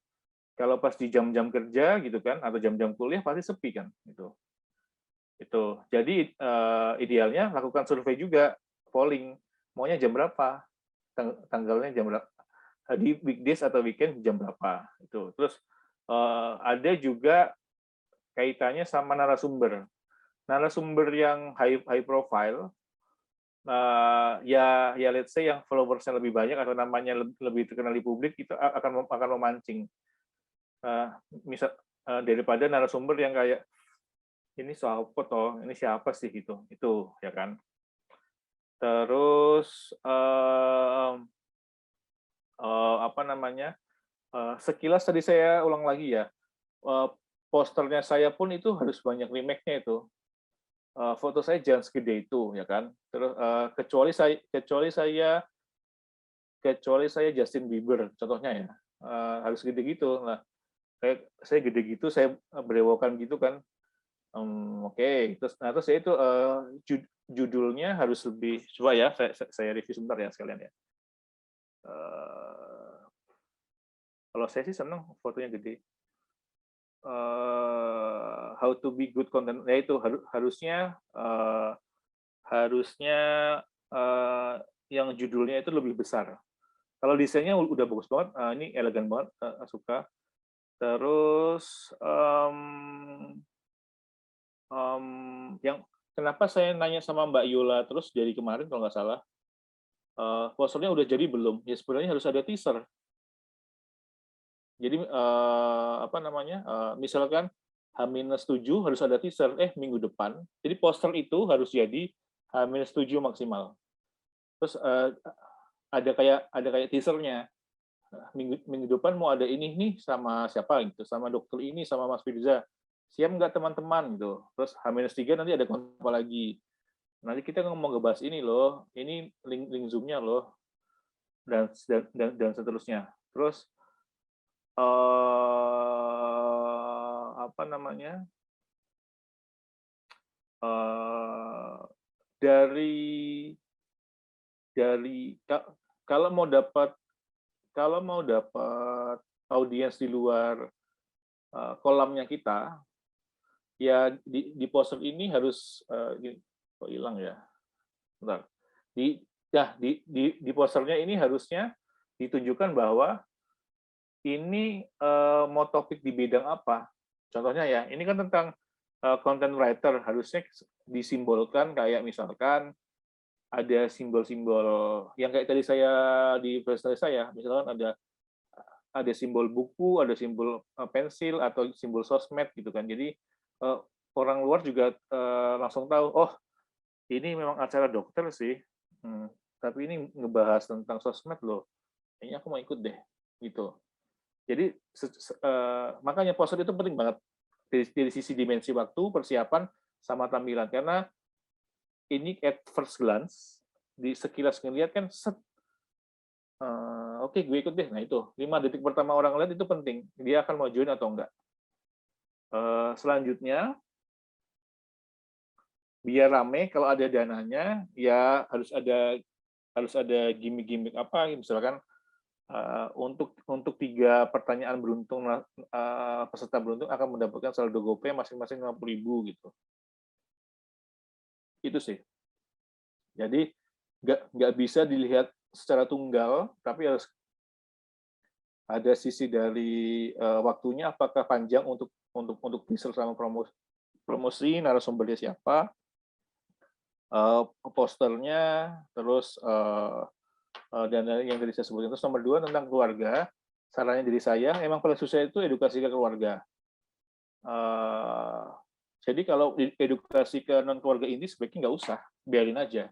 Speaker 1: kalau pas di jam-jam kerja gitu kan, atau jam-jam kuliah pasti sepi kan, itu. Jadi idealnya lakukan survei juga, polling, maunya jam berapa, tanggalnya jam berapa, di weekdays atau weekend jam berapa, itu. Terus ada juga kaitannya sama narasumber yang high profile, ya let's say yang followersnya lebih banyak atau namanya lebih terkenal di publik, itu akan memancing. Misal daripada narasumber yang kayak ini soal apa toh, ini siapa sih gitu, itu ya kan. Terus sekilas tadi saya ulang lagi ya, posternya saya pun itu harus banyak remake-nya itu. foto saya jangan segede itu, ya kan? Terus kecuali saya Justin Bieber, contohnya ya, harus gede gitu. Nah, saya gede gitu, saya berewokan gitu kan. Oke. Terus saya itu judulnya harus lebih, coba ya, saya review sebentar ya sekalian ya. Kalau saya sih senang fotonya gede. How to be good content, ya itu harusnya yang judulnya itu lebih besar. Kalau desainnya udah bagus banget, ini elegan banget, suka. Terus yang kenapa saya nanya sama Mbak Yola terus dari kemarin kalau nggak salah, posternya udah jadi belum? Ya sebenarnya harus ada teaser. Jadi apa namanya? Misalkan H-7 harus ada teaser, minggu depan. Jadi poster itu harus jadi H-7 maksimal. Terus ada kayak teasernya. Minggu depan mau ada ini nih sama siapa gitu, sama dokter ini, sama Mas Firza. Siap nggak teman-teman gitu. Terus H-3 nanti ada konten apa lagi. Nanti kita mau ngebahas ini loh, ini link Zoom-nya loh, dan seterusnya. Terus apa namanya? Dari kalau mau dapat audiens di luar kolamnya kita, ya di poster ini harus kok hilang ya. Bentar. Di posternya ini harusnya ditunjukkan bahwa ini mau topik di bidang apa. Contohnya ya, ini kan tentang content writer, harusnya disimbolkan kayak misalkan ada simbol-simbol yang kayak tadi saya di presentasi saya, misalkan ada simbol buku, ada simbol pensil atau simbol sosmed gitu kan. Jadi orang luar juga langsung tahu, oh ini memang acara dokter sih, tapi ini ngebahas tentang sosmed loh. Kayaknya aku mau ikut deh, gitu. Jadi makanya poster itu penting banget dari sisi dimensi waktu, persiapan, sama tampilan. Karena ini at first glance, di sekilas ngelihat kan oke, gue ikut deh. Nah itu 5 detik pertama orang lihat itu penting, dia akan mau join atau enggak. Selanjutnya biar rame, kalau ada dananya ya harus ada gimmick-gimmick apa, misalkan untuk 3 pertanyaan beruntung, peserta beruntung akan mendapatkan saldo GoPay masing-masing 50.000 gitu. Itu sih. Jadi nggak bisa dilihat secara tunggal, tapi harus ada sisi dari waktunya, apakah panjang untuk teaser sama promosi, narasumbernya siapa, posternya, terus dan yang tadi saya sebutkan. Terus nomor 2 tentang keluarga, sarannya dari saya, emang paling susah itu edukasi ke keluarga. Jadi kalau edukasi ke non keluarga ini sebaiknya nggak usah, biarin aja.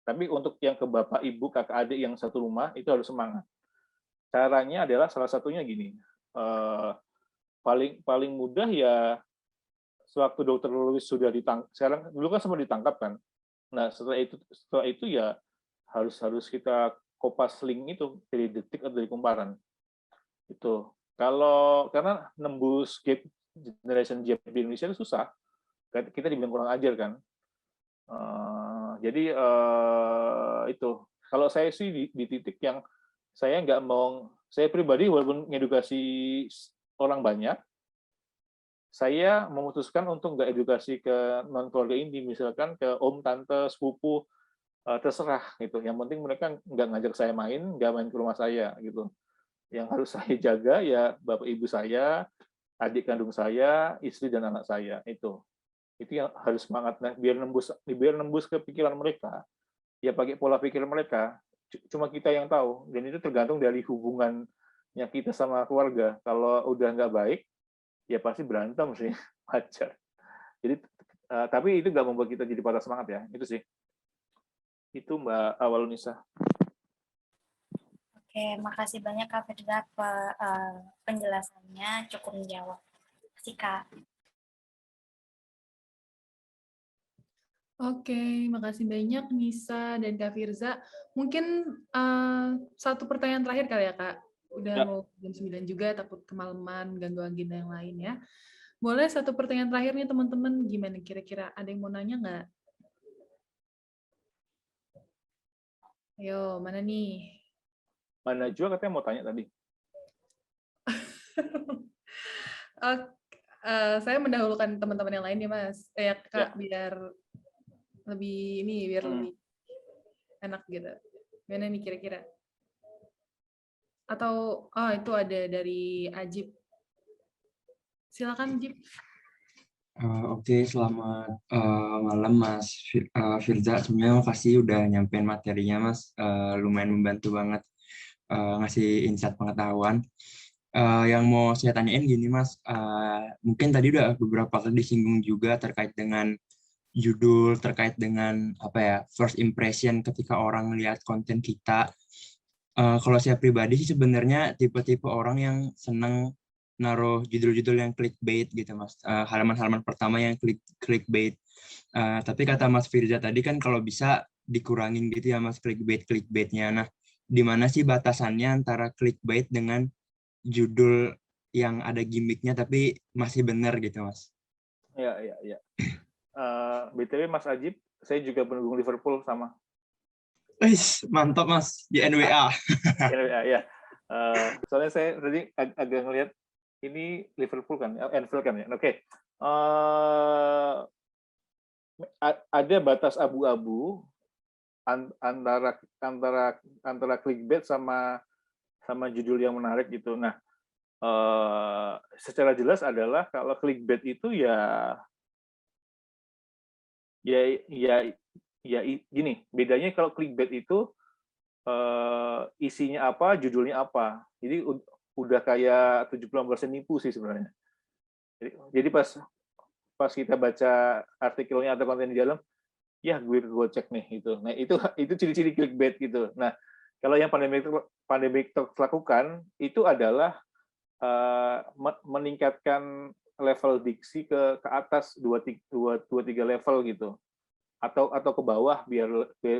Speaker 1: Tapi untuk yang ke bapak, ibu, kakak, adik yang satu rumah itu harus semangat. Caranya adalah salah satunya gini, paling mudah ya sewaktu dokter Louis sudah ditangkap. Sekarang dulu kan sempat ditangkap kan. Nah setelah itu ya harus kita kopas link itu dari Detik atau dari Kumparan. Itu karena nembus gap generation gap di Indonesia itu susah. Kita dibilang kurang ajar kan. Jadi itu kalau saya sih di titik yang saya nggak mau, saya pribadi walaupun ngedukasi orang banyak, saya memutuskan untuk nggak edukasi ke non keluarga inti, misalkan ke om, tante, sepupu, terserah gitu. Yang penting mereka nggak ngajak saya main, nggak main ke rumah saya gitu. Yang harus saya jaga ya bapak ibu saya, adik kandung saya, istri dan anak saya itu yang harus semangat. Nah, biar nembus ke pikiran mereka, ya pakai pola pikir mereka. Cuma kita yang tahu, dan itu tergantung dari hubungannya kita sama keluarga. Kalau udah nggak baik, ya pasti berantem sih, wajar. Jadi tapi itu nggak membuat kita jadi patah semangat ya, itu sih. Itu Mbak Awalunisa.
Speaker 6: Oke, makasih banyak Kak Firza penjelasannya, cukup menjawab. Terima kasih Kak.
Speaker 2: Oke, makasih banyak Nisa dan Kak Firza. Mungkin satu pertanyaan terakhir kali ya Kak. Udah
Speaker 1: Ya.
Speaker 2: mau jam 9 juga, takut kemalaman, ganggu agenda yang lain ya. Boleh satu pertanyaan terakhir nih teman-teman, gimana kira-kira? Ada yang mau nanya nggak? Ayo, mana nih?
Speaker 1: Mana juga katanya mau tanya tadi.
Speaker 2: Saya mendahulukan teman-teman yang lain ya Mas. Kak,
Speaker 1: Ya.
Speaker 2: biar lebih lebih enak gitu. Gimana nih kira-kira? Atau itu ada dari Ajib. Silakan Ajib.
Speaker 7: Oke, selamat malam Mas Firza. Sebenarnya makasih udah nyampein materinya Mas. Lumayan membantu banget ngasih insight pengetahuan. Yang mau saya tanyain gini Mas, mungkin tadi udah beberapa kali disinggung juga terkait dengan judul, terkait dengan apa ya, first impression ketika orang lihat konten kita. Kalau saya pribadi sih sebenarnya tipe-tipe orang yang seneng naruh judul-judul yang clickbait gitu Mas. Halaman-halaman pertama yang clickbait. Tapi kata Mas Firza tadi kan kalau bisa dikurangin gitu ya Mas clickbaitnya. Nah, di mana sih batasannya antara clickbait dengan judul yang ada gimmicknya tapi masih benar gitu Mas?
Speaker 1: Ya. BTW Mas Ajib, saya juga pendukung Liverpool sama.
Speaker 7: Mantap Mas, di NWA.
Speaker 1: Ya. Soalnya saya tadi agak ngelihat ini Liverpool kan, Anfield kan ya. Oke. Ada batas abu-abu antara clickbait sama judul yang menarik gitu. Nah, secara jelas adalah kalau clickbait itu ya gini, bedanya kalau clickbait itu isinya apa, judulnya apa. Jadi udah kayak 70% nipu sih sebenarnya. Jadi pas kita baca artikelnya atau konten di dalam, ya gue cek nih itu. Nah, itu ciri-ciri clickbait gitu. Nah, kalau yang Pandemic Talks lakukan itu adalah meningkatkan level diksi ke atas 2-3 level gitu. Atau ke bawah biar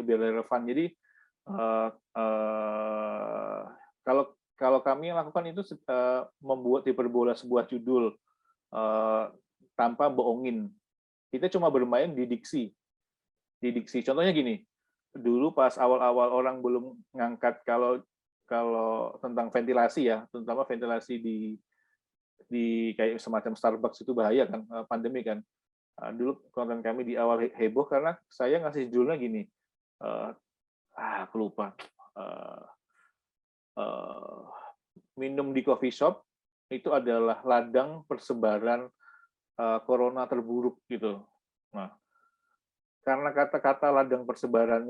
Speaker 1: relevan. Jadi kalau kami lakukan itu membuat hiperbola sebuah judul tanpa bohongin. Kita cuma bermain di diksi. Contohnya gini, dulu pas awal-awal orang belum ngangkat kalau tentang ventilasi ya, terutama ventilasi di kayak semacam Starbucks itu bahaya kan, pandemi kan. Dulu konten kami di awal heboh karena saya ngasih judulnya gini, aku lupa, minum di coffee shop itu adalah ladang persebaran corona terburuk gitu. Nah, karena kata-kata ladang persebaran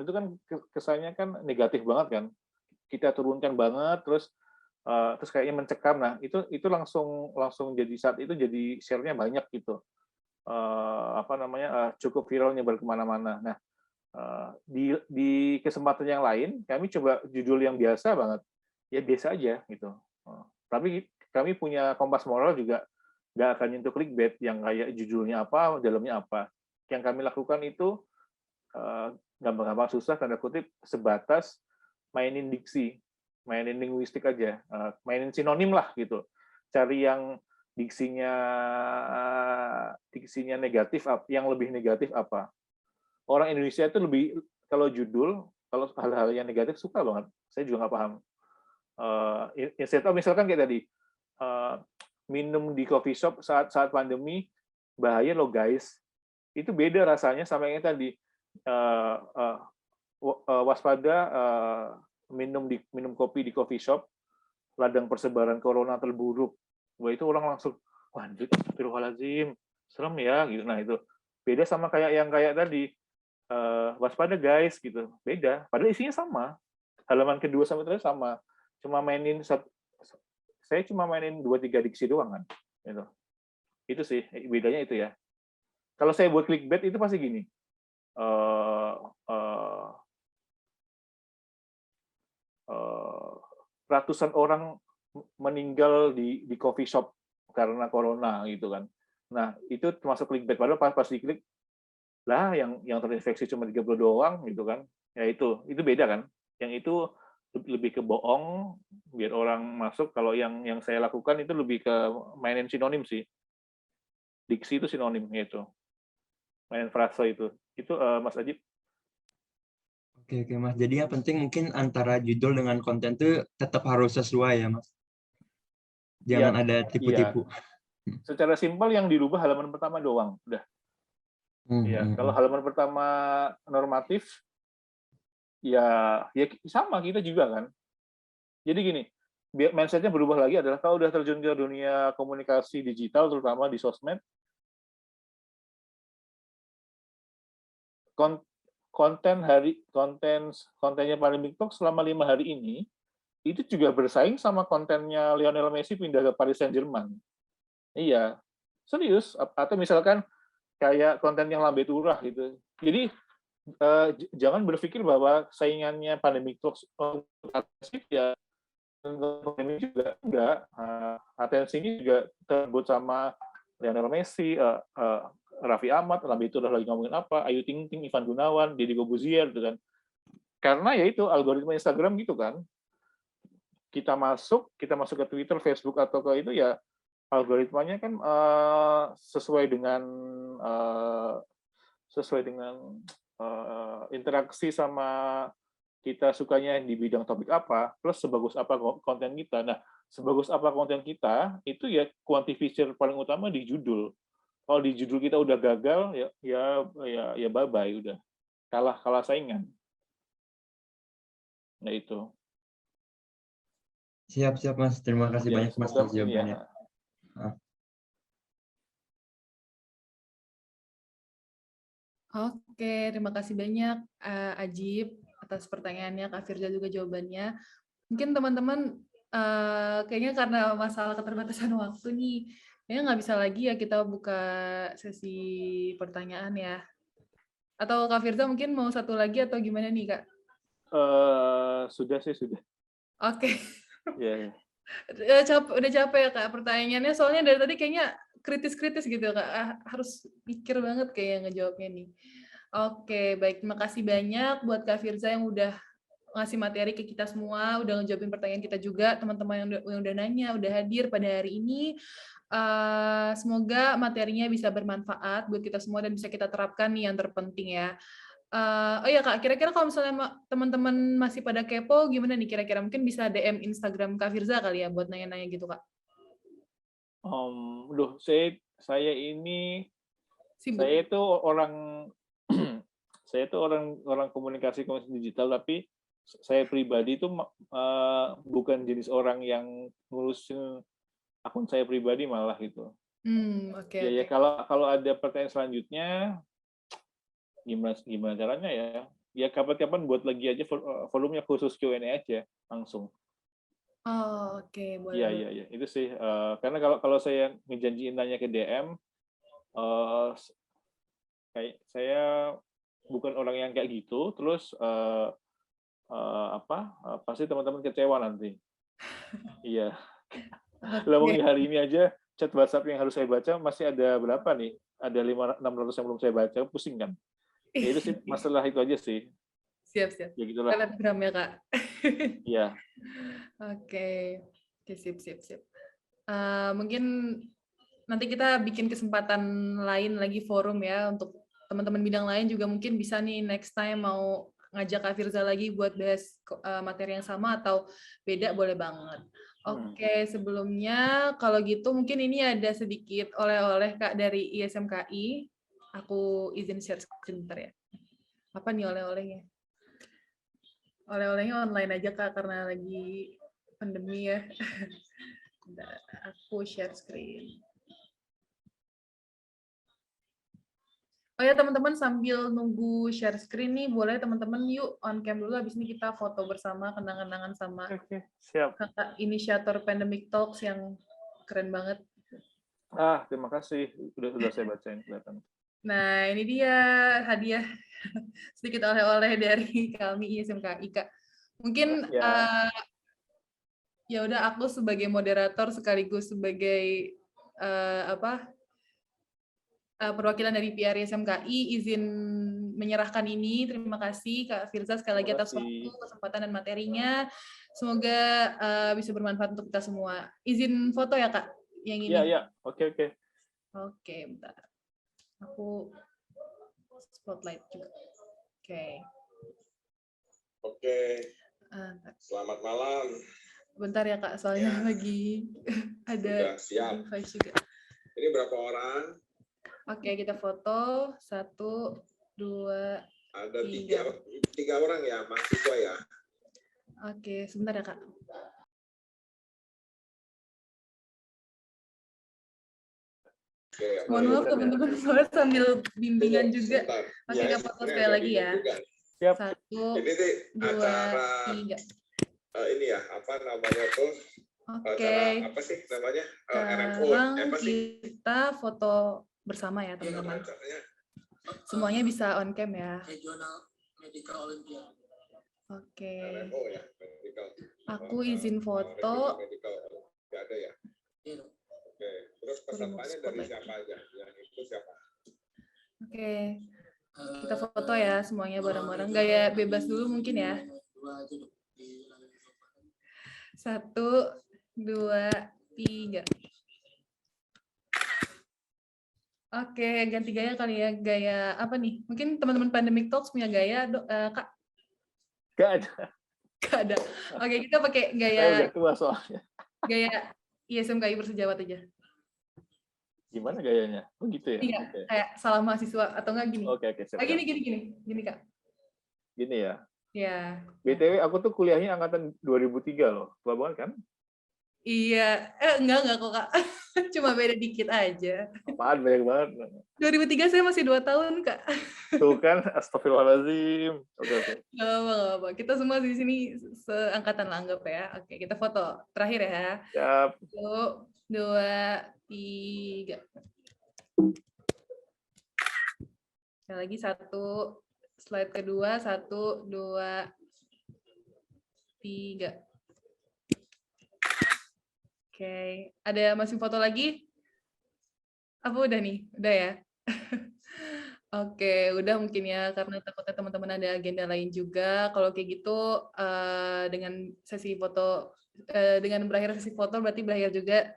Speaker 1: itu kan kesannya kan negatif banget kan. Kita turunkan banget, terus kayaknya mencekam. Nah, itu langsung jadi saat itu jadi share-nya banyak gitu. Cukup viral nyebar kemana-mana. Nah, di kesempatan yang lain kami coba judul yang biasa banget, ya biasa aja gitu. Tapi kami punya kompas moral juga, nggak akan nyentuh clickbait yang kayak judulnya apa, dalamnya apa. Yang kami lakukan itu gampang-gampang susah tanda kutip sebatas mainin diksi, mainin linguistik aja, mainin sinonim lah gitu. Cari yang diksinya negatif, yang lebih negatif apa. Orang Indonesia itu lebih, kalau judul, kalau hal-hal yang negatif suka banget. Saya juga nggak paham. Misalkan kayak tadi, minum di coffee shop saat pandemi, bahaya loh guys. Itu beda rasanya sama yang tadi, waspada minum kopi di coffee shop, ladang persebaran corona terburuk. Wah, itu orang langsung, wah, astagfirullahaladzim, serem ya, gitu. Nah, itu beda sama kayak tadi, waspada guys, gitu. Beda, padahal isinya sama. Halaman kedua sampai terakhir sama. Saya cuma mainin 2-3 diksi doang kan. Gitu. Itu sih, bedanya itu ya. Kalau saya buat clickbait itu pasti gini. Ratusan orang meninggal di coffee shop karena corona gitu kan. Nah, itu termasuk clickbait. Padahal pas diklik, lah yang terinfeksi cuma 30 doang gitu kan. Ya itu beda kan. Yang itu lebih ke bohong biar orang masuk. Kalau yang saya lakukan itu lebih ke mainin sinonim sih. Diksi itu sinonim gitu. Mainin frase itu. Itu Mas Ajib.
Speaker 7: Oke Mas. Jadi yang penting mungkin antara judul dengan konten tuh tetap harus sesuai ya Mas. Jangan ada tipu-tipu.
Speaker 1: Secara simpel yang dirubah halaman pertama doang, udah. Ya, kalau halaman pertama normatif, ya sama kita juga kan. Jadi gini, mindset-nya berubah lagi adalah kalau udah terjun ke dunia komunikasi digital, terutama di sosmed, kontennya Pandemic Talk selama 5 hari ini itu juga bersaing sama kontennya Lionel Messi pindah ke Paris Saint-Germain. Iya, serius. Atau misalkan kayak konten yang lambe turah gitu. Jadi jangan berpikir bahwa saingannya Pandemic Talks agresif ya pandemi juga enggak. Atensi ini juga terbut sama Lionel Messi, Raffi Ahmad, lambe turah lagi ngomongin apa, Ayu Ting Ting, Ivan Gunawan, Deddy Corbuzier gitu kan. Karena ya itu algoritma Instagram gitu kan. Kita masuk ke Twitter, Facebook atau ke itu ya algoritmanya kan sesuai dengan interaksi sama kita sukanya di bidang topik apa, plus sebagus apa konten kita. Nah, sebagus apa konten kita itu ya quantifier paling utama di judul. Kalau di judul kita udah gagal ya bye bye udah kalah saingan. Nah itu.
Speaker 7: Siap Mas. Terima kasih banyak Mas atas jawabannya.
Speaker 2: Oke, terima kasih banyak Ajib atas pertanyaannya, Kak Firza juga jawabannya. Mungkin teman-teman kayaknya karena masalah keterbatasan waktu nih, kayaknya nggak bisa lagi ya kita buka sesi pertanyaan ya. Atau Kak Firza mungkin mau satu lagi atau gimana nih Kak?
Speaker 1: Sudah sih, sudah.
Speaker 2: Oke.
Speaker 1: Yeah.
Speaker 2: Udah capek ya Kak pertanyaannya, soalnya dari tadi kayaknya kritis-kritis gitu Kak. Harus pikir banget kayak ngejawabnya nih. Oke, baik. Terima kasih banyak buat Kak Firza yang udah ngasih materi ke kita semua, udah ngejawabin pertanyaan kita juga, teman-teman yang udah nanya, udah hadir pada hari ini. Semoga materinya bisa bermanfaat buat kita semua dan bisa kita terapkan nih yang terpenting ya. Oh ya Kak, kira-kira kalau misalnya teman-teman masih pada kepo, gimana nih kira-kira? Mungkin bisa DM Instagram Kak Firza kali ya buat nanya-nanya gitu Kak.
Speaker 1: Saya ini
Speaker 2: sibuk.
Speaker 1: Saya itu orang komunikasi digital, tapi saya pribadi itu bukan jenis orang yang ngurusin akun saya pribadi malah gitu.
Speaker 2: Okay.
Speaker 1: Ya kalau ada pertanyaan selanjutnya, gimana caranya ya? Ya kapan-kapan buat lagi aja volumenya khusus Q&A aja langsung.
Speaker 2: Oh, oke, boleh.
Speaker 1: Iya, itu sih. Karena kalau saya ngejanjiin nanya ke DM, kayak saya bukan orang yang kayak gitu. Terus pasti teman-teman kecewa nanti. Iya. Okay. Hari ini aja chat WhatsApp yang harus saya baca masih ada berapa nih? Ada 600 yang belum saya baca, pusing kan? Ya itu sih, masalah itu aja sih.
Speaker 2: Siap.
Speaker 1: Ya gitulah.
Speaker 2: Telegram ya Kak.
Speaker 1: Iya.
Speaker 2: Oke, sip. Mungkin nanti kita bikin kesempatan lain lagi forum ya untuk teman-teman bidang lain juga mungkin bisa nih next time mau ngajak Kak Firza lagi buat bahas materi yang sama atau beda boleh banget. Oke, sebelumnya kalau gitu mungkin ini ada sedikit oleh-oleh Kak dari ISMKI. Aku izin share sebentar ya. Apa nih oleh-olehnya? Oleh-olehnya online aja Kak karena lagi pandemi ya. Aku share screen. Oh ya teman-teman, sambil nunggu share screen nih, boleh teman-teman yuk on cam dulu, habis ini kita foto bersama kenang-kenangan sama
Speaker 1: siap.
Speaker 2: Kakak inisiator Pandemic Talks yang keren banget.
Speaker 1: Terima kasih. Sudah saya bacain kelihatan.
Speaker 2: Nah, ini dia hadiah sedikit oleh-oleh dari kami ISMKI, Kak. Mungkin ya udah aku sebagai moderator sekaligus sebagai perwakilan dari PRI SMKI izin menyerahkan ini. Terima kasih Kak Firza sekali lagi atas waktu, kesempatan dan materinya. Semoga bisa bermanfaat untuk kita semua. Izin foto ya Kak, yang ini.
Speaker 1: Iya. Oke.
Speaker 2: Oke, bentar. Aku spotlight juga. Oke.
Speaker 8: Selamat malam.
Speaker 2: Bentar ya Kak, soalnya lagi ada
Speaker 8: siap.
Speaker 2: device juga.
Speaker 8: Ini berapa orang?
Speaker 2: Oke, kita foto. 1, 2,
Speaker 8: Ada
Speaker 2: 3.
Speaker 8: 3 orang ya, mahasiswa ya?
Speaker 2: Oke, sebentar ya Kak. Mohon maaf teman-teman, soalnya sambil bimbingan juga. Oke, kita foto sekali lagi ya.
Speaker 1: Siap.
Speaker 2: 1,
Speaker 8: Ini sih
Speaker 2: 2,
Speaker 8: acara
Speaker 2: 3.
Speaker 8: ini ya, apa namanya tuh?
Speaker 2: Oke.
Speaker 8: Apa sih namanya?
Speaker 2: Sekarang kita foto bersama ya teman-teman. Semuanya bisa on cam ya. Oke. Aku izin foto.
Speaker 8: Nggak ada ya? Oke. Terus pesertanya dari siapa aja? Yang itu siapa?
Speaker 2: Oke. Kita foto ya semuanya bareng-bareng. Gaya bebas dulu mungkin ya. 1, 2, 3. Oke, ganti gaya kali ya. Gaya apa nih? Mungkin teman-teman Pandemic Talks punya gaya, Kak?
Speaker 1: Gak ada.
Speaker 2: Gak ada. Oke, kita pakai gaya.
Speaker 1: Saya udah tua soalnya.
Speaker 2: Gaya ISMKI Bersejawat aja.
Speaker 1: Gimana gayanya? Oh gitu ya?
Speaker 2: Iya, kayak salah mahasiswa atau enggak gini.
Speaker 1: Oke.
Speaker 2: Gini Kak.
Speaker 1: Gini ya.
Speaker 2: Ya.
Speaker 1: BTW aku tuh kuliahnya angkatan 2003 loh. Tua banget kan?
Speaker 2: Iya, enggak kok Kak. Cuma beda dikit aja.
Speaker 1: Apaan banyak banget.
Speaker 2: 2003 saya masih 2 tahun Kak.
Speaker 1: Tuh kan, astagfirullahaladzim. Oke.
Speaker 2: Gak apa-apa. Kita semua di sini seangkatan lah anggap ya. Oke, kita foto. Terakhir ya.
Speaker 1: Siap.
Speaker 2: 1, 2, 3. Sekali lagi 1. Slide kedua. 1, 2, 3. Oke, ada masih foto lagi? Apa udah nih? Udah ya? Oke, udah mungkin ya, karena takutnya teman-teman ada agenda lain juga. Kalau kayak gitu, dengan sesi foto, dengan berakhir sesi foto, berarti berakhir juga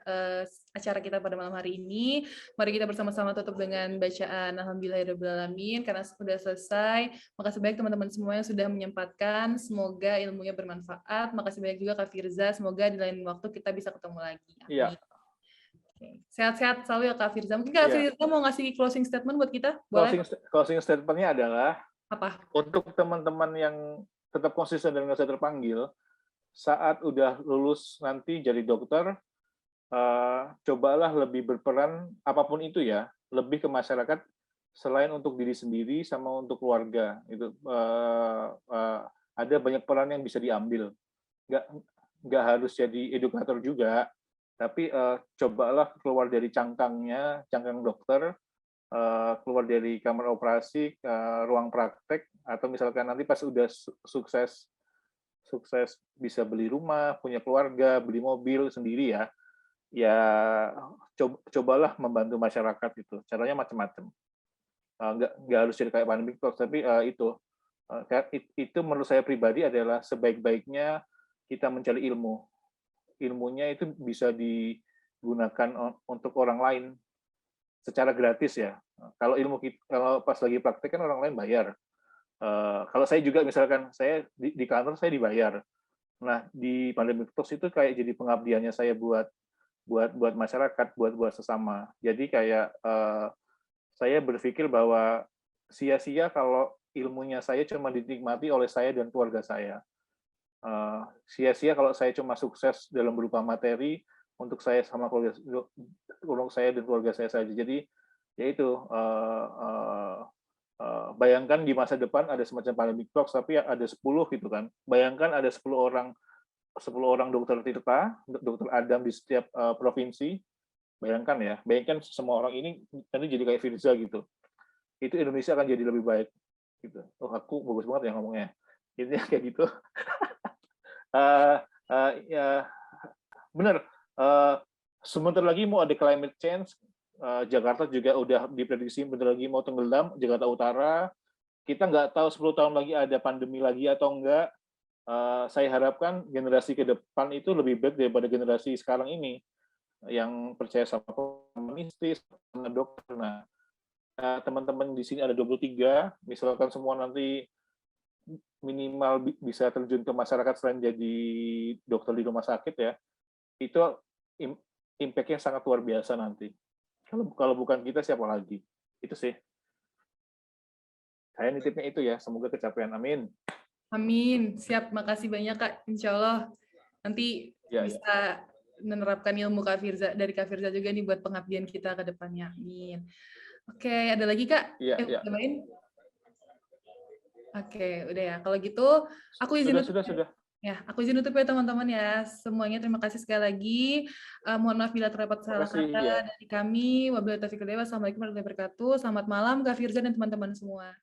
Speaker 2: acara kita pada malam hari ini. Mari kita bersama-sama tutup dengan bacaan Alhamdulillahirrahmanirrahim, karena sudah selesai. Makasih banyak teman-teman semua yang sudah menyempatkan. Semoga ilmunya bermanfaat. Makasih banyak juga Kak Firza. Semoga di lain waktu kita bisa ketemu lagi. Amin.
Speaker 1: Iya.
Speaker 2: Sehat-sehat selalu ya Kak Firza. Mungkin Kak Firza mau ngasih closing statement buat kita? Boleh?
Speaker 1: Closing statement-nya adalah
Speaker 2: apa?
Speaker 1: Untuk teman-teman yang tetap konsisten dan nggak usah terpanggil, saat udah lulus nanti jadi dokter, cobalah lebih berperan apapun itu ya, lebih ke masyarakat selain untuk diri sendiri sama untuk keluarga. Itu ada banyak peran yang bisa diambil. Nggak harus jadi edukator juga. Tapi cobalah keluar dari cangkang dokter, keluar dari kamar operasi, ruang praktek, atau misalkan nanti pas udah sukses bisa beli rumah, punya keluarga, beli mobil sendiri ya cobalah membantu masyarakat itu. Caranya macam-macam. Nggak harus jadi kayak Pandemic Talks, tapi itu menurut saya pribadi adalah sebaik-baiknya kita mencari ilmu. Ilmunya itu bisa digunakan untuk orang lain secara gratis ya. Kalau kalau pas lagi praktek kan orang lain bayar. Kalau saya juga misalkan saya di kantor saya dibayar. Nah di Pandemic Talks itu kayak jadi pengabdiannya saya buat masyarakat, buat sesama. Jadi kayak saya berpikir bahwa sia-sia kalau ilmunya saya cuma dinikmati oleh saya dan keluarga saya. Sia-sia kalau saya cuma sukses dalam berupa materi untuk saya sama keluarga saya dan keluarga saya saja. Jadi yaitu bayangkan di masa depan ada semacam Pandemic Talks tapi ada 10 gitu kan. Bayangkan ada 10 orang dokter Tirta, dokter Adam di setiap provinsi. Bayangkan semua orang ini nanti jadi kayak Firza gitu. Itu Indonesia akan jadi lebih baik gitu. Oh, aku bagus banget ya ngomongnya. Intinya kayak gitu. Ya, benar. Sebentar lagi mau ada climate change, Jakarta juga udah diprediksi bentar lagi mau tenggelam, Jakarta Utara. Kita nggak tahu 10 tahun lagi ada pandemi lagi atau enggak. Saya harapkan generasi ke depan itu lebih baik daripada generasi sekarang ini yang percaya sama komunistis, sama dokter. Nah, teman-teman di sini ada 23, misalkan semua nanti minimal bisa terjun ke masyarakat selain jadi dokter di rumah sakit ya, itu impact-nya sangat luar biasa nanti. Kalau bukan kita, siapa lagi? Itu sih. Saya nitipnya itu ya, semoga kecapean. Amin.
Speaker 2: Amin. Siap, makasih banyak Kak. Insya Allah nanti bisa menerapkan ilmu dari Kak Firza juga nih buat pengabdian kita ke depannya. Amin. Oke, ada lagi Kak?
Speaker 1: Iya.
Speaker 2: Main? Oke, udah ya. Kalau gitu, aku izin
Speaker 1: sudah.
Speaker 2: Ya, aku izin tutup ya teman-teman ya. Semuanya terima kasih sekali lagi. Mohon maaf bila terdapat salah kata dari kami. Wabillahi taufiq wal hidayah. Wassalamualaikum warahmatullahi wabarakatuh. Selamat malam Kak Firza dan teman-teman semua.